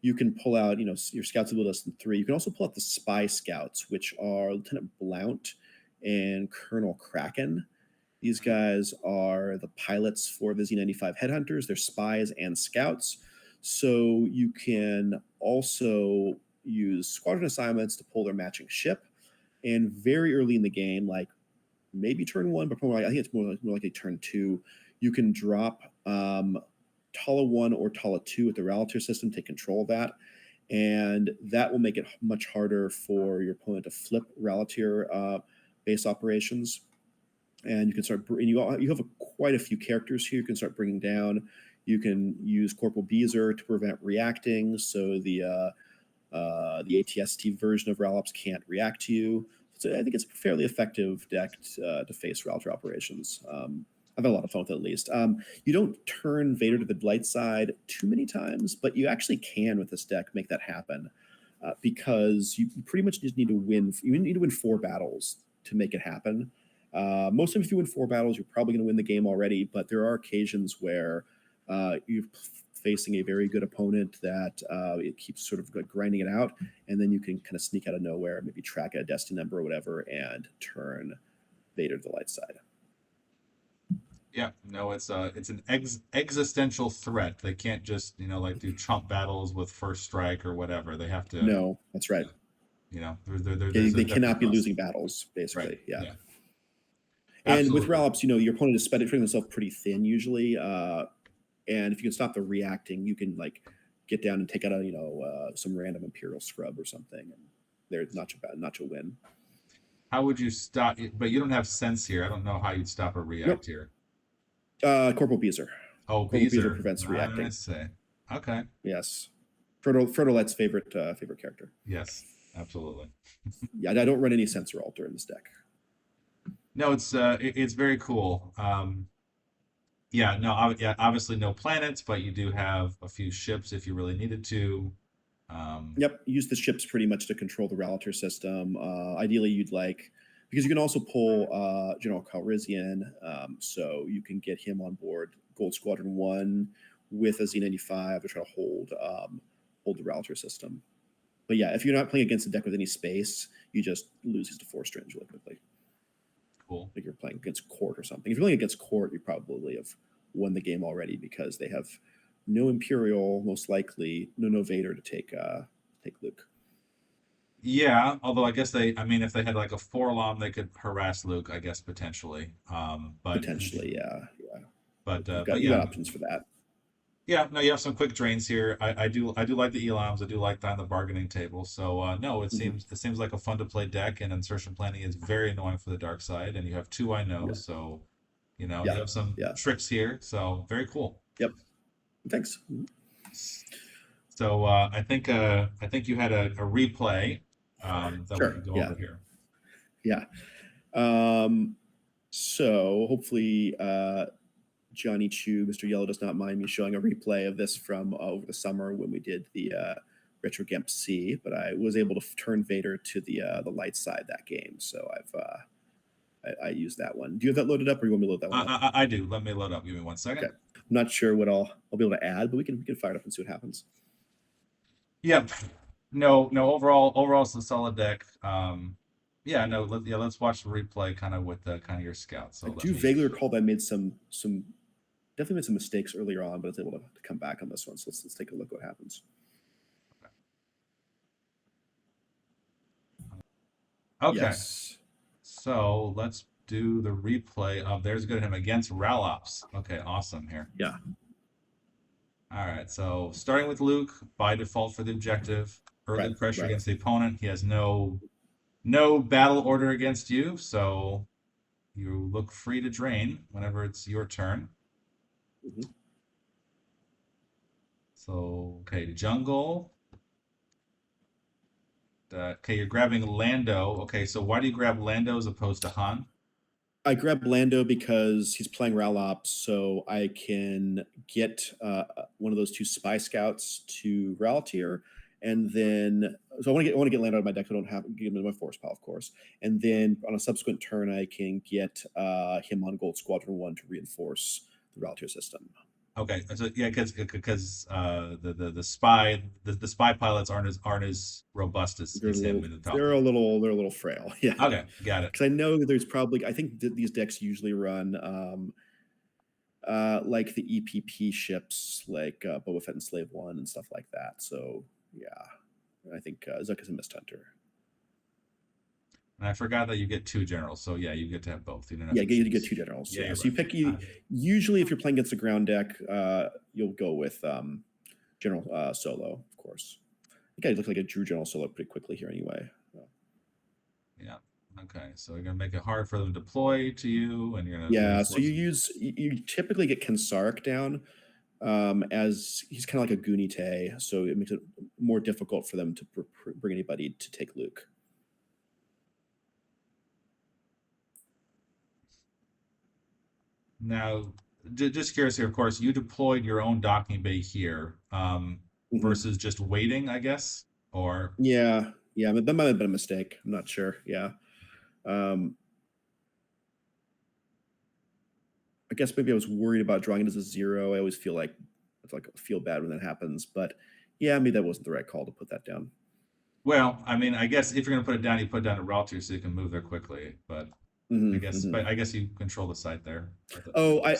you can pull out, your scouts ability less than 3. You can also pull out the spy scouts, which are Lieutenant Blount and Colonel Kraken. These guys are the pilots for the Z95 Headhunters. They're spies and scouts. So you can also use squadron assignments to pull their matching ship. And very early in the game, like maybe turn 1, but probably I think it's more likely turn 2, you can drop Tala 1 or Tala 2 with the Relative system, take control of that. And that will make it much harder for your opponent to flip Relative base operations. And you can start, and you have quite a few characters here you can start bringing down. You can use Corporal Beezer to prevent reacting, so the ATST version of Ralops can't react to you. So I think it's a fairly effective deck to face Relative operations. I've had a lot of fun with it, at least. You don't turn Vader to the light side too many times, but you actually can with this deck make that happen, because you pretty much just need to win. You need to win 4 battles to make it happen. Most times, if you win 4 battles, you're probably going to win the game already. But there are occasions where you're facing a very good opponent that it keeps sort of grinding it out, and then you can kind of sneak out of nowhere, maybe track a destiny number or whatever, and turn Vader to the light side. Yeah, no, it's an existential threat. They can't just do chump battles with first strike or whatever. They have to. No, that's right. They cannot be losing battles, basically. Right. Yeah. And absolutely. With Ralops, your opponent is spreading themselves pretty thin usually, and if you can stop the reacting, you can get down and take out some random Imperial scrub or something, and they're not to win. How would you stop? But you don't have sense here. I don't know how you'd stop a react here. Corporal Beezer. Oh, Corporal Beezer prevents reacting. I see. Okay. Yes. Frodolet's favorite character. Yes, absolutely. Yeah, I don't run any Sensor Alter in this deck. No, it's very cool. Obviously no planets, but you do have a few ships if you really needed to. Yep, use the ships pretty much to control the Relative system. Ideally, because you can also pull General Calrissian, so you can get him on board Gold Squadron 1 with a Z95 to try to hold the Relative system. But yeah, if you're not playing against a deck with any space, you just lose these to 4 strings really quickly. Cool. Like you're playing against Court or something. If you're playing against Court, you probably have won the game already, because they have no Imperial, most likely, no Vader to take Luke. Yeah, although I guess I mean, if they had like a 4-LOM, they could harass Luke, I guess potentially. But Potentially, yeah. but You got yeah, options for that. yeah. No, you have some quick drains here. I do like the Eloms. I do like that on the bargaining table. So no, it seems like a fun to play deck, and insertion planning is very annoying for the dark side. And you have 2 I know, Yeah, so you know you yeah, have some yeah. tricks here. So very cool. Yep. Thanks. So I think you had a replay that we Sure. can go Yeah. over here. Yeah. So hopefully Johnny Chu, Mr. Yellow, does not mind me showing a replay of this from over the summer when we did the Retro Gamp C, but I was able to turn Vader to the light side that game. So I used that one. Do you have that loaded up, or you want me to load that one up? I do. Let me load up. Give me 1 second. Okay. I'm not sure what I'll be able to add, but we can fire it up and see what happens. Yep. No. Overall, it's a solid deck. Yeah. No. Let's watch the replay, kind of with kind of your scout. So I do vaguely recall that I made some definitely made some mistakes earlier on, but I was able to come back on this one. So let's take a look what happens. Okay. Yes. So let's do the replay of there's good him against Ralops. Okay, awesome here. Yeah. All right, so starting with Luke, by default for the objective, early pressure against the opponent. He has no battle order against you, so you look free to drain whenever it's your turn. So, okay, jungle. Okay, you're grabbing Lando. Okay, so why do you grab Lando as opposed to Han? I grabbed Lando because he's playing Ralops, so I can get one of those 2 spy scouts to Raltier, and then so I want to get Lando out of my deck. I don't have give him my force pile, of course, and then on a subsequent turn I can get him on Gold Squadron 1 to reinforce the Raltier system. Okay, so yeah, because the spy pilots aren't as robust as him in the top. They're a little frail. Yeah. Okay, got it. Because I know there's probably I think these decks usually run like the EPP ships, like Boba Fett and Slave One and stuff like that. So yeah, I think Zuck is a mist hunter. And I forgot that you get 2 generals, so yeah, you get to have both. You you get 2 generals. Yeah, so you pick usually if you're playing against a ground deck, you'll go with General Solo, of course. I think I look like a Drew General Solo pretty quickly here anyway. Yeah. Okay, so you're gonna make it hard for them to deploy to you, and you're gonna so you typically get Kensark down as he's kind of like a Gunite, so it makes it more difficult for them to bring anybody to take Luke. Now, just curious here, of course, you deployed your own docking bay here versus just waiting, I guess, or yeah, that might have been a mistake. I'm not sure. Yeah, I guess maybe I was worried about drawing it as a 0. I always feel like feel bad when that happens, but yeah, maybe that wasn't the right call to put that down. Well, I mean, I guess if you're gonna put it down, you put it down to Raltier so you can move there quickly, but. But I guess you control the site there. Oh, I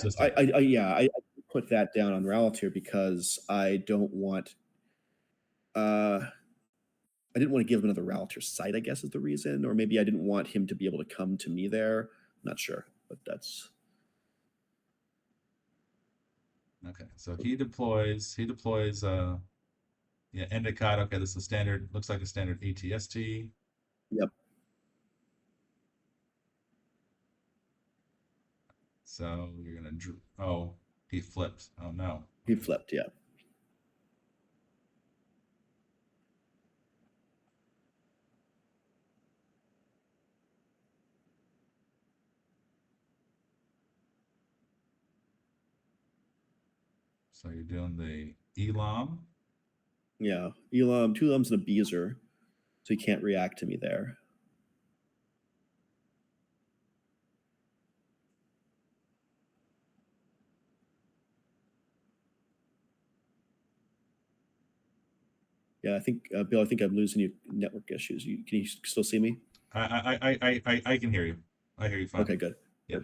put that down on Raltier because I don't want. I didn't want to give him another Raltier site, I guess is the reason, or maybe I didn't want him to be able to come to me there. I'm not sure, but that's. Okay, so he deploys. Yeah, Endicott. Okay, this is standard. Looks like a standard ATST. Yep. So you're gonna. Oh, he flipped. Oh no. He flipped. Yeah. So you're doing the Elom. Yeah, Elom, 2 Eloms and a Beezer, so he can't react to me there. Yeah, I think Bill. I think I'm losing you. Network issues. Can you still see me? I can hear you. I hear you fine. Okay, good. Yeah.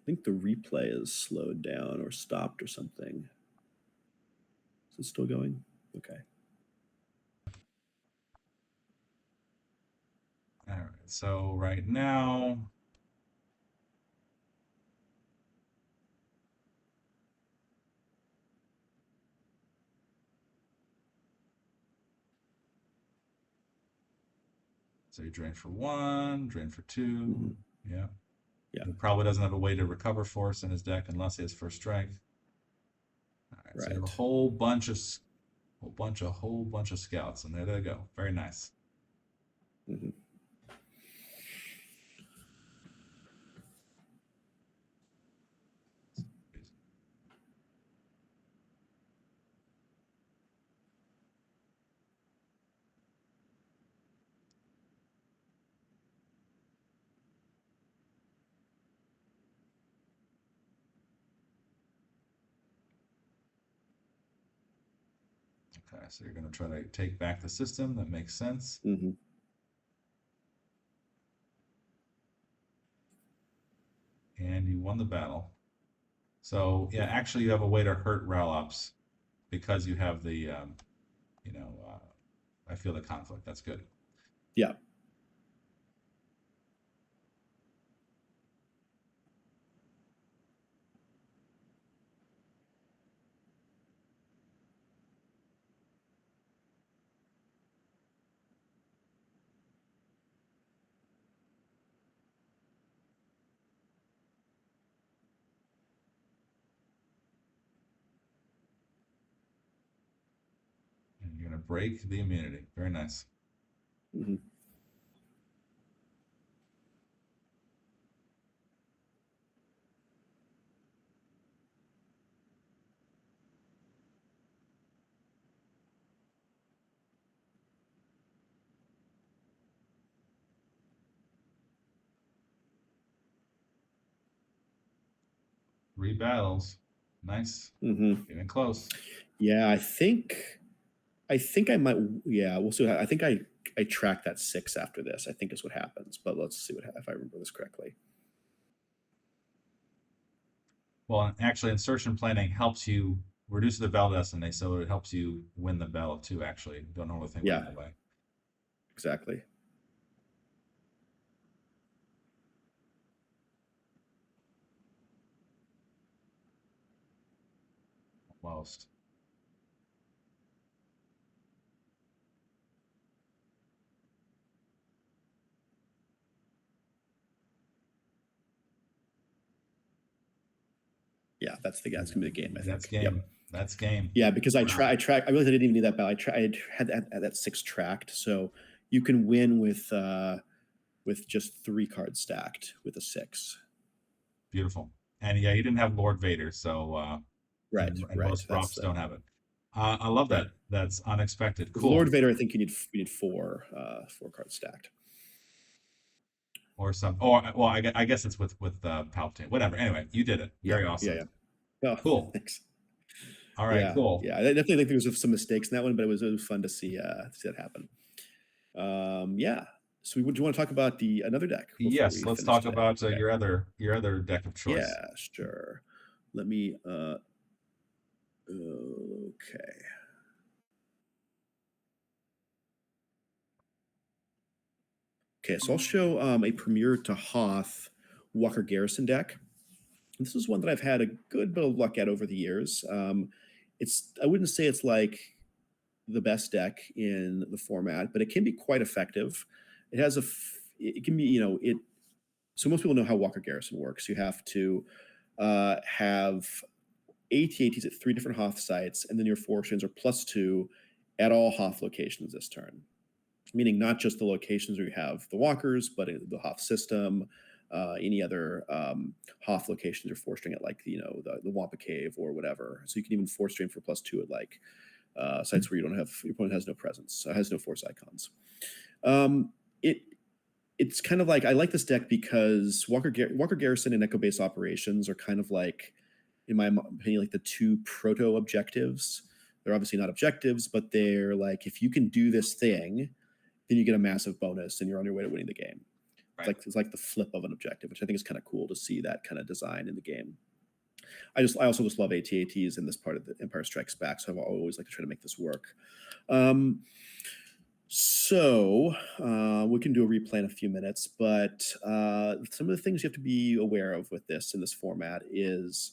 think the replay is slowed down or stopped or something. Is it still going? Okay. All right. So right now, so you drain for 1, drain for 2. Yeah. Yeah. He probably doesn't have a way to recover force in his deck unless he has first strike. All right. So you have a whole bunch of scouts, and there they go. Very nice. Okay, so you're going to try to take back the system. That makes sense. Mm-hmm. And you won the battle. So yeah, actually, you have a way to hurt Ralops because you have the, I feel the conflict. That's good. Yeah. And you're going to break the immunity. Very nice. Mm-hmm. Three battles. Nice. Mm-hmm. Getting close. Yeah, I think I might. Yeah, we'll see. I think I track that 6 after this. I think is what happens. But let's see if I remember this correctly. Well, actually, insertion planning helps you reduce the battle destiny, so it helps you win the battle too. Actually, don't normally think Yeah. that way. Exactly. Almost. Yeah, that's the That's gonna be the game. I think That's game. Yep. That's game. Yeah, because I realized I didn't even need that battle. I had that 6 tracked, so you can win with just 3 cards stacked with a 6. Beautiful. And yeah, you didn't have Lord Vader, so Right. and most props don't have it. I love that. Right. That's unexpected. With Cool. Lord Vader, I think you need 4 cards stacked. Or some. Oh, well, I guess it's with Palpatine. Whatever. Anyway, you did it. Very awesome. Yeah. Oh, cool. Thanks. All right. Cool. Yeah, I definitely think there was some mistakes in that one, but it was fun to see that happen. Yeah. So, would you want to talk about another deck? Yes. Let's talk about your other deck of choice. Yeah, sure. Let me. Okay. Okay, so I'll show a Premiere-Hoth Walker Garrison deck. This is one that I've had a good bit of luck at over the years. I wouldn't say it's like the best deck in the format, but it can be quite effective. It has it can be, so most people know how Walker Garrison works. You have to have ATATs at 3 different Hoth sites, and then your force chains are +2 at all Hoth locations this turn. Meaning not just the locations where you have the walkers, but the Hoth system, any other Hoth locations or force string at like the Wampa Cave or whatever. So you can even force strain for +2 at like sites where your opponent has no presence, has no force icons. It's kind of like, I like this deck because Walker Garrison and Echo Base operations are kind of like, in my opinion, like the 2 proto objectives. They're obviously not objectives, but they're like, if you can do this thing, then you get a massive bonus and you're on your way to winning the game. Right. It's like the flip of an objective, which I think is kind of cool to see that kind of design in the game. I also just love ATATs in this part of the Empire Strikes Back, so I've always like to try to make this work. So we can do a replay in a few minutes, but some of the things you have to be aware of with this in this format is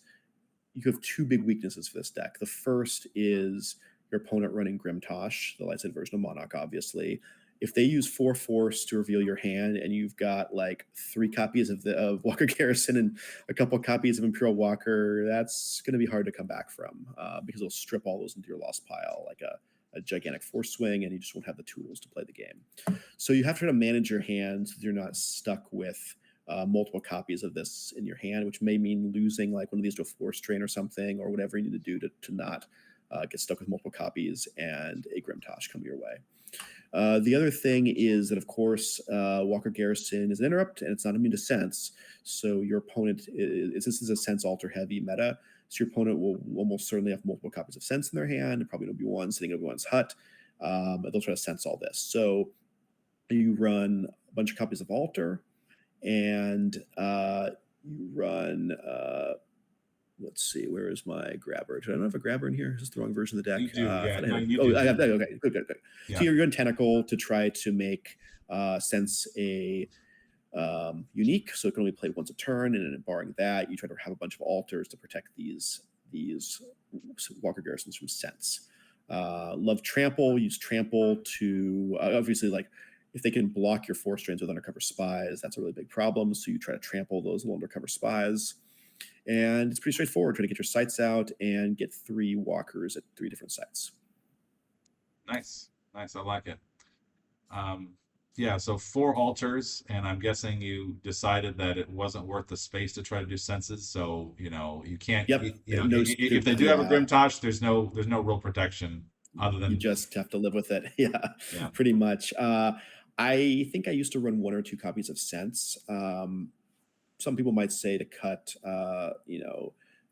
you have two big weaknesses for this deck. The first is your opponent running Grimtosh, the light side version of Monarch, obviously. If they use 4 force to reveal your hand and you've got like 3 copies of Walker Garrison and a couple copies of Imperial Walker, that's going to be hard to come back from because it'll strip all those into your lost pile like a gigantic force swing, and you just won't have the tools to play the game. So you have to try to manage your hand so that you're not stuck with multiple copies of this in your hand, which may mean losing like one of these to a force drain or something, or whatever you need to do to not get stuck with multiple copies and a Grimtosh come your way. The other thing is that, of course, Walker Garrison is an interrupt, and it's not immune to sense. So your opponent, this is a sense alter heavy meta. So your opponent will almost certainly have multiple copies of sense in their hand, and probably an Obi-Wan sitting in Obi-Wan's hut. They'll try to sense all this. So you run a bunch of copies of alter, and you run. Let's see, where is my grabber? Do I not have a grabber in here? Is this the wrong version of the deck? You do, yeah. No, I you do. I have that. Okay, good. Yeah. So you're going Tentacle to try to make sense a unique, so it can only play once a turn, and then barring that, you try to have a bunch of altars to protect these Walker Garrisons from sense. Love Trample. Use Trample to obviously, like, if they can block your force drains with undercover spies, that's a really big problem. So you try to trample those undercover spies. And it's pretty straightforward. Try to get your sites out and get 3 walkers at 3 different sites. Nice. I like it. Yeah, so 4 altars, and I'm guessing you decided that it wasn't worth the space to try to do senses. So you can't. Yep. If they do have a Grimtosh, there's no real protection other than you just have to live with it. Yeah. Pretty much. I think I used to run 1 or 2 copies of sense. Some people might say to cut,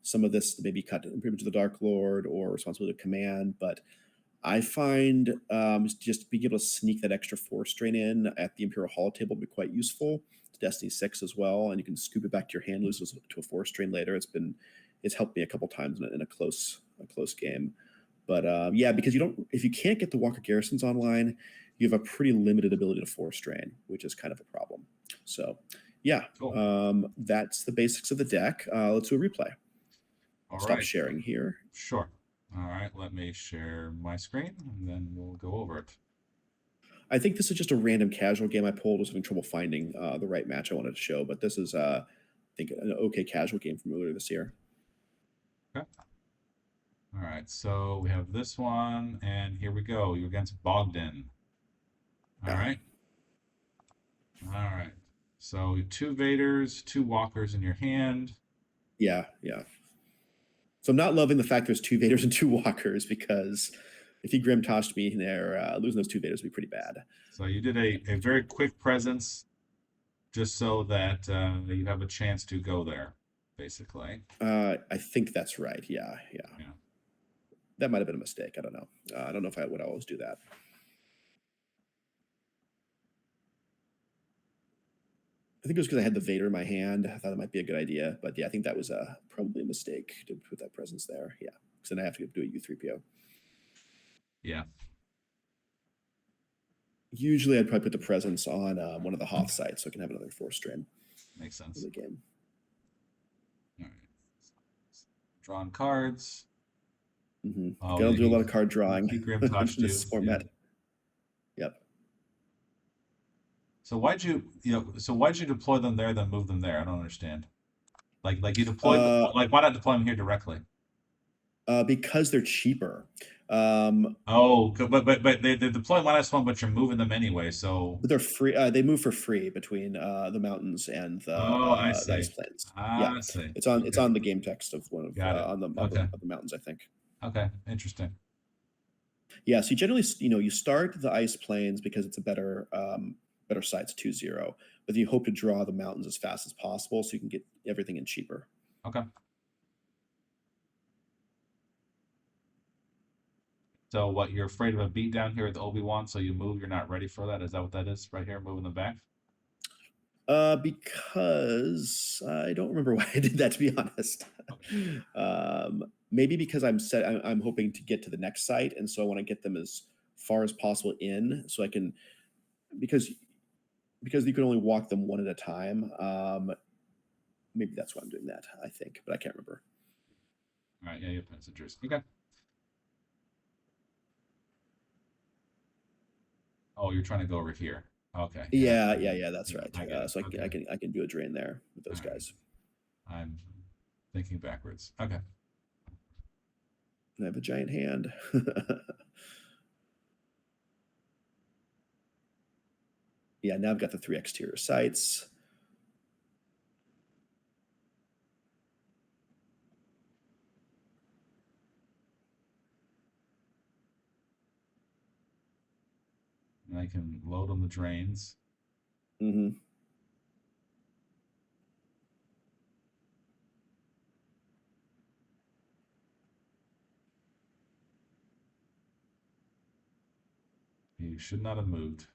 some of this, maybe cut Improvement to the Dark Lord or Responsibility to Command, but I find just being able to sneak that extra force drain in at the Premire-Hoth table would be quite useful. To Destiny 6 as well, and you can scoop it back to your hand, lose it to a force drain later. It's helped me a couple times in a close game. But yeah, because if you can't get the Walker Garrisons online, you have a pretty limited ability to force drain, which is kind of a problem. So yeah, cool. That's the basics of the deck. Let's do a replay. I'll stop sharing here. Sure. All right, let me share my screen, and then we'll go over it. I think this is just a random casual game I pulled. I was having trouble finding the right match I wanted to show, but this is, I think, an okay casual game from earlier this year. Okay. All right, so we have this one, and here we go. You're against Bogdan. All right. So 2 Vaders, 2 Walkers in your hand. Yeah. So I'm not loving the fact there's 2 Vaders and 2 Walkers, because if he Grimtoshed me there, losing those 2 Vaders would be pretty bad. So you did a very quick presence just so that you have a chance to go there, basically. I think that's right. Yeah. That might have been a mistake. I don't know. I don't know if I would always do that. I think it was because I had the Vader in my hand. I thought it might be a good idea. But yeah, I think that was probably a mistake to put that presence there. Yeah, because then I have to do a U3PO. Yeah. Usually I'd probably put the presence on one of the Hoth sites so I can have another force drain. Makes sense. For the game. All right. Drawn cards. Oh, Gotta do a lot of card drawing in this format. Yeah. Yep. So why'd you deploy them there, then move them there? I don't understand. Like you deployed them, why not deploy them here directly? Because they're cheaper. But they deploy -1, but you're moving them anyway. So but they're free. They move for free between the mountains and the ice plains. I see. It's on the game text of one of on the mountains, I think. Okay, interesting. Yeah, so you generally you start the ice plains because it's a better site's 2-0, but then you hope to draw the mountains as fast as possible so you can get everything in cheaper. Okay. So what, you're afraid of a beat down here with Obi-Wan, so you move, you're not ready for that? Is that what that is right here, moving them back? Because I don't remember why I did that, to be honest. Maybe because I'm hoping to get to the next site, and so I want to get them as far as possible in, so I can because because you can only walk them one at a time. Maybe that's why I'm doing that. I think, but I can't remember. All right, yeah, you have passengers. Okay. Oh, you're trying to go over here. Okay. Yeah. That's right. I get it. So Okay. I can do a drain there with those All right. guys. I'm thinking backwards. Okay. And I have a giant hand. Yeah, now I've got the 3 exterior sites. And I can load on the drains. Mm-hmm. You should not have moved.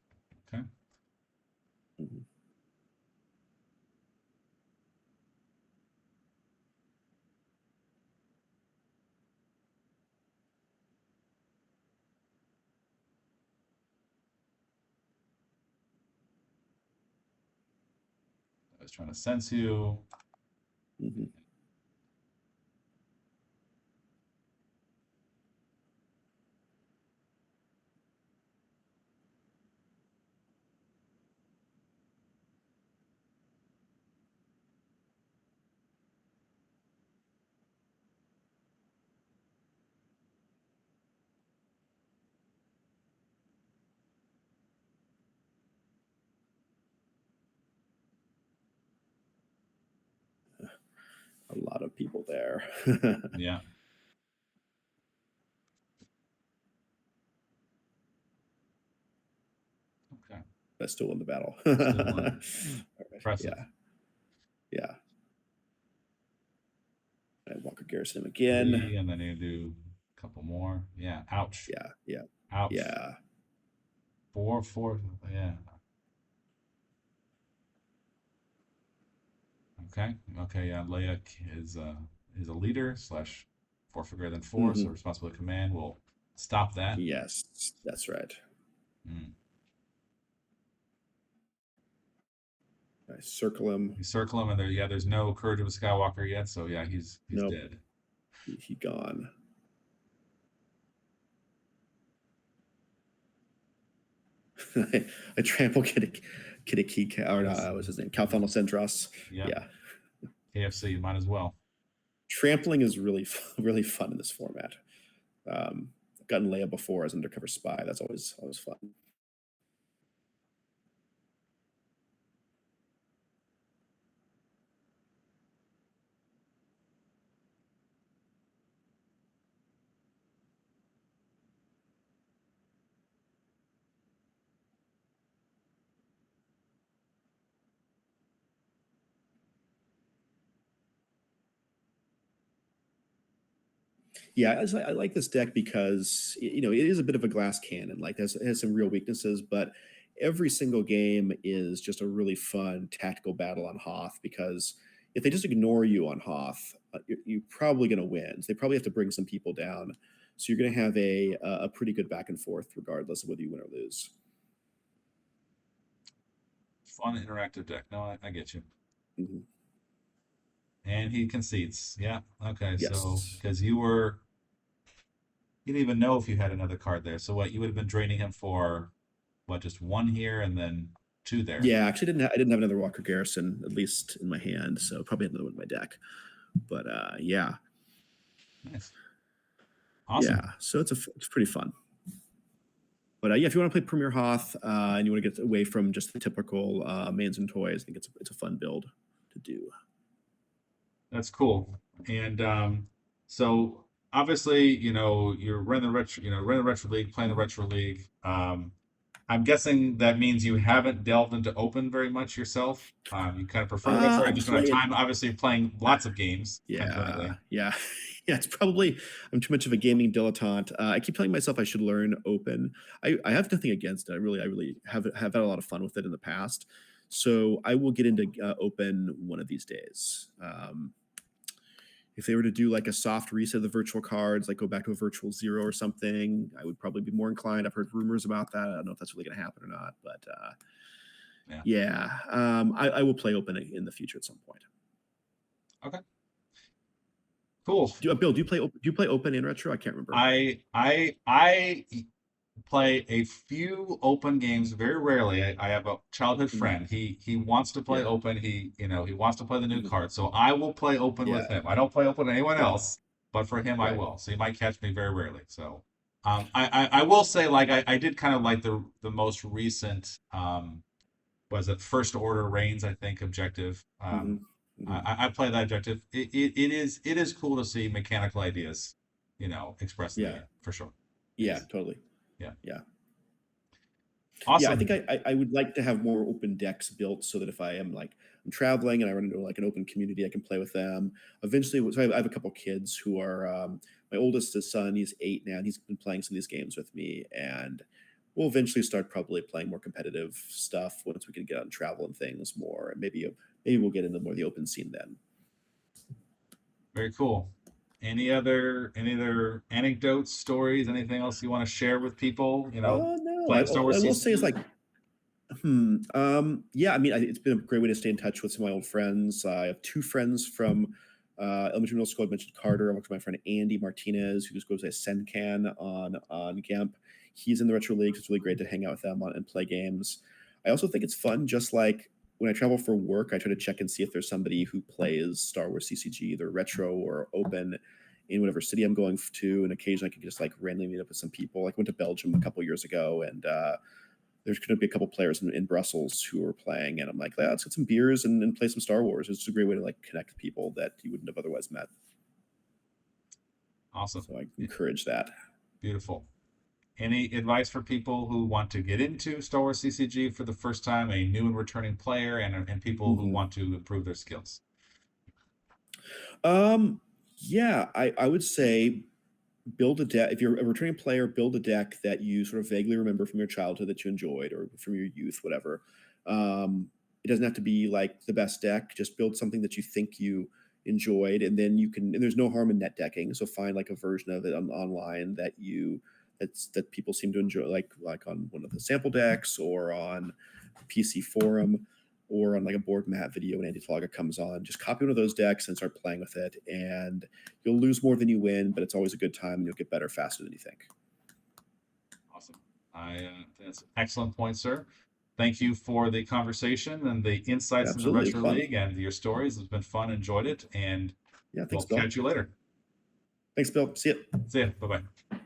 Okay. Mm-hmm. I was trying to sense you. Mm-hmm. A lot of people there. Yeah. Okay. I still won the battle. Still won. All right. Impressive. Yeah. I Walker Garrison him again. 3, and then you do a couple more. Yeah. Ouch. Yeah. Ouch. Yeah. 4, 4. Yeah. Okay. Okay. Yeah. Leia is a leader slash 4 for greater than 4, so Mm-hmm. responsible command will stop that. Yes, that's right. Mm. I circle him. You circle him, and there's no Courage of a Skywalker yet, so yeah, he's Nope. dead. He gone. I trample Kitty or what was his name? Calthano Centros. Yeah. KFC, you might as well. Trampling is really fun in this format. I've gotten Leia before as undercover spy. That's always fun. Yeah, I like this deck because it is a bit of a glass cannon. Like it has some real weaknesses, but every single game is just a really fun tactical battle on Hoth. Because if they just ignore you on Hoth, you're probably going to win. So they probably have to bring some people down. So you're going to have a pretty good back and forth, regardless of whether you win or lose. Fun interactive deck. No, I get you. Mm-hmm. And he concedes. Yeah. Okay. Yes. So because you didn't even know if you had another card there. So what, you would have been draining him for what, just 1 here and then 2 there? Yeah, actually, I didn't have another Walker Garrison, at least in my hand. So probably another one in my deck. But yeah. Nice. Awesome. Yeah, so it's pretty fun. But yeah, if you want to play Premire-Hoth and you want to get away from just the typical mains and toys, I think it's a fun build to do. That's cool. And so obviously, you're running the Retro League, playing the Retro League. I'm guessing that means you haven't delved into Open very much yourself. You kind of prefer Retro. You just don't have time. Obviously, you're playing lots of games. Yeah. It's probably I'm too much of a gaming dilettante. I keep telling myself I should learn Open. I have nothing against it. I really have had a lot of fun with it in the past. So I will get into Open one of these days. If they were to do like a soft reset of the virtual cards, like go back to a virtual 0 or something, I would probably be more inclined. I've heard rumors about that. I don't know if that's really going to happen or not, but I will play Open in the future at some point. Okay. Cool. Bill, do you play Open in Retro? I can't remember. I play a few Open games very rarely. I have a childhood friend. He wants to play Open. He wants to play the new card. So I will play Open with him. I don't play Open with anyone else, but for him I will. So you might catch me very rarely. So I will say, like, I did kind of like the most recent was it First Order Reigns, I think, objective. I play that objective. It is cool to see mechanical ideas, expressed in the game, for sure. Yeah, totally. Yeah. Awesome. Yeah, I think I would like to have more open decks built so that if I'm traveling and I run into like an open community, I can play with them. Eventually, so I have a couple kids who are my oldest son. He's 8 now, and he's been playing some of these games with me, and we'll eventually start probably playing more competitive stuff once we can get out and travel and things more, and maybe we'll get into more of the open scene then. Very cool. Any other anecdotes, stories, anything else you want to share with people? No. I will say it's like, yeah. I mean, it's been a great way to stay in touch with some of my old friends. I have 2 friends from elementary middle school. I mentioned Carter. I worked with my friend Andy Martinez, who just goes as Sencan on GAMP. He's in the Retro League. So it's really great to hang out with them and play games. I also think it's fun, just like when I travel for work, I try to check and see if there's somebody who plays Star Wars CCG, either retro or open, in whatever city I'm going to. And occasionally I can just like randomly meet up with some people. Like I went to Belgium a couple years ago, and there's going to be a couple players in Brussels who are playing. And I'm like, let's get some beers and play some Star Wars. It's just a great way to like connect with people that you wouldn't have otherwise met. Awesome. So I encourage that. Beautiful. Any advice for people who want to get into Star Wars CCG for the first time, a new and returning player, and people who want to improve their skills? Yeah, I would say build a deck. If you're a returning player, build a deck that you sort of vaguely remember from your childhood that you enjoyed, or from your youth, whatever. It doesn't have to be like the best deck. Just build something that you think you enjoyed, and then you can. And there's no harm in net decking. So find like a version of it online that people seem to enjoy, like on one of the sample decks, or on PC forum, or on like a board map video when Andy Tlaga comes on. Just copy one of those decks and start playing with it, and you'll lose more than you win, but it's always a good time, and you'll get better faster than you think. Awesome. That's an excellent point, sir. Thank you for the conversation and the insights in the Retro League and your stories. It's been fun. Enjoyed it, and thanks, we'll catch you later. Thanks, Bill. See ya. See ya. Bye-bye.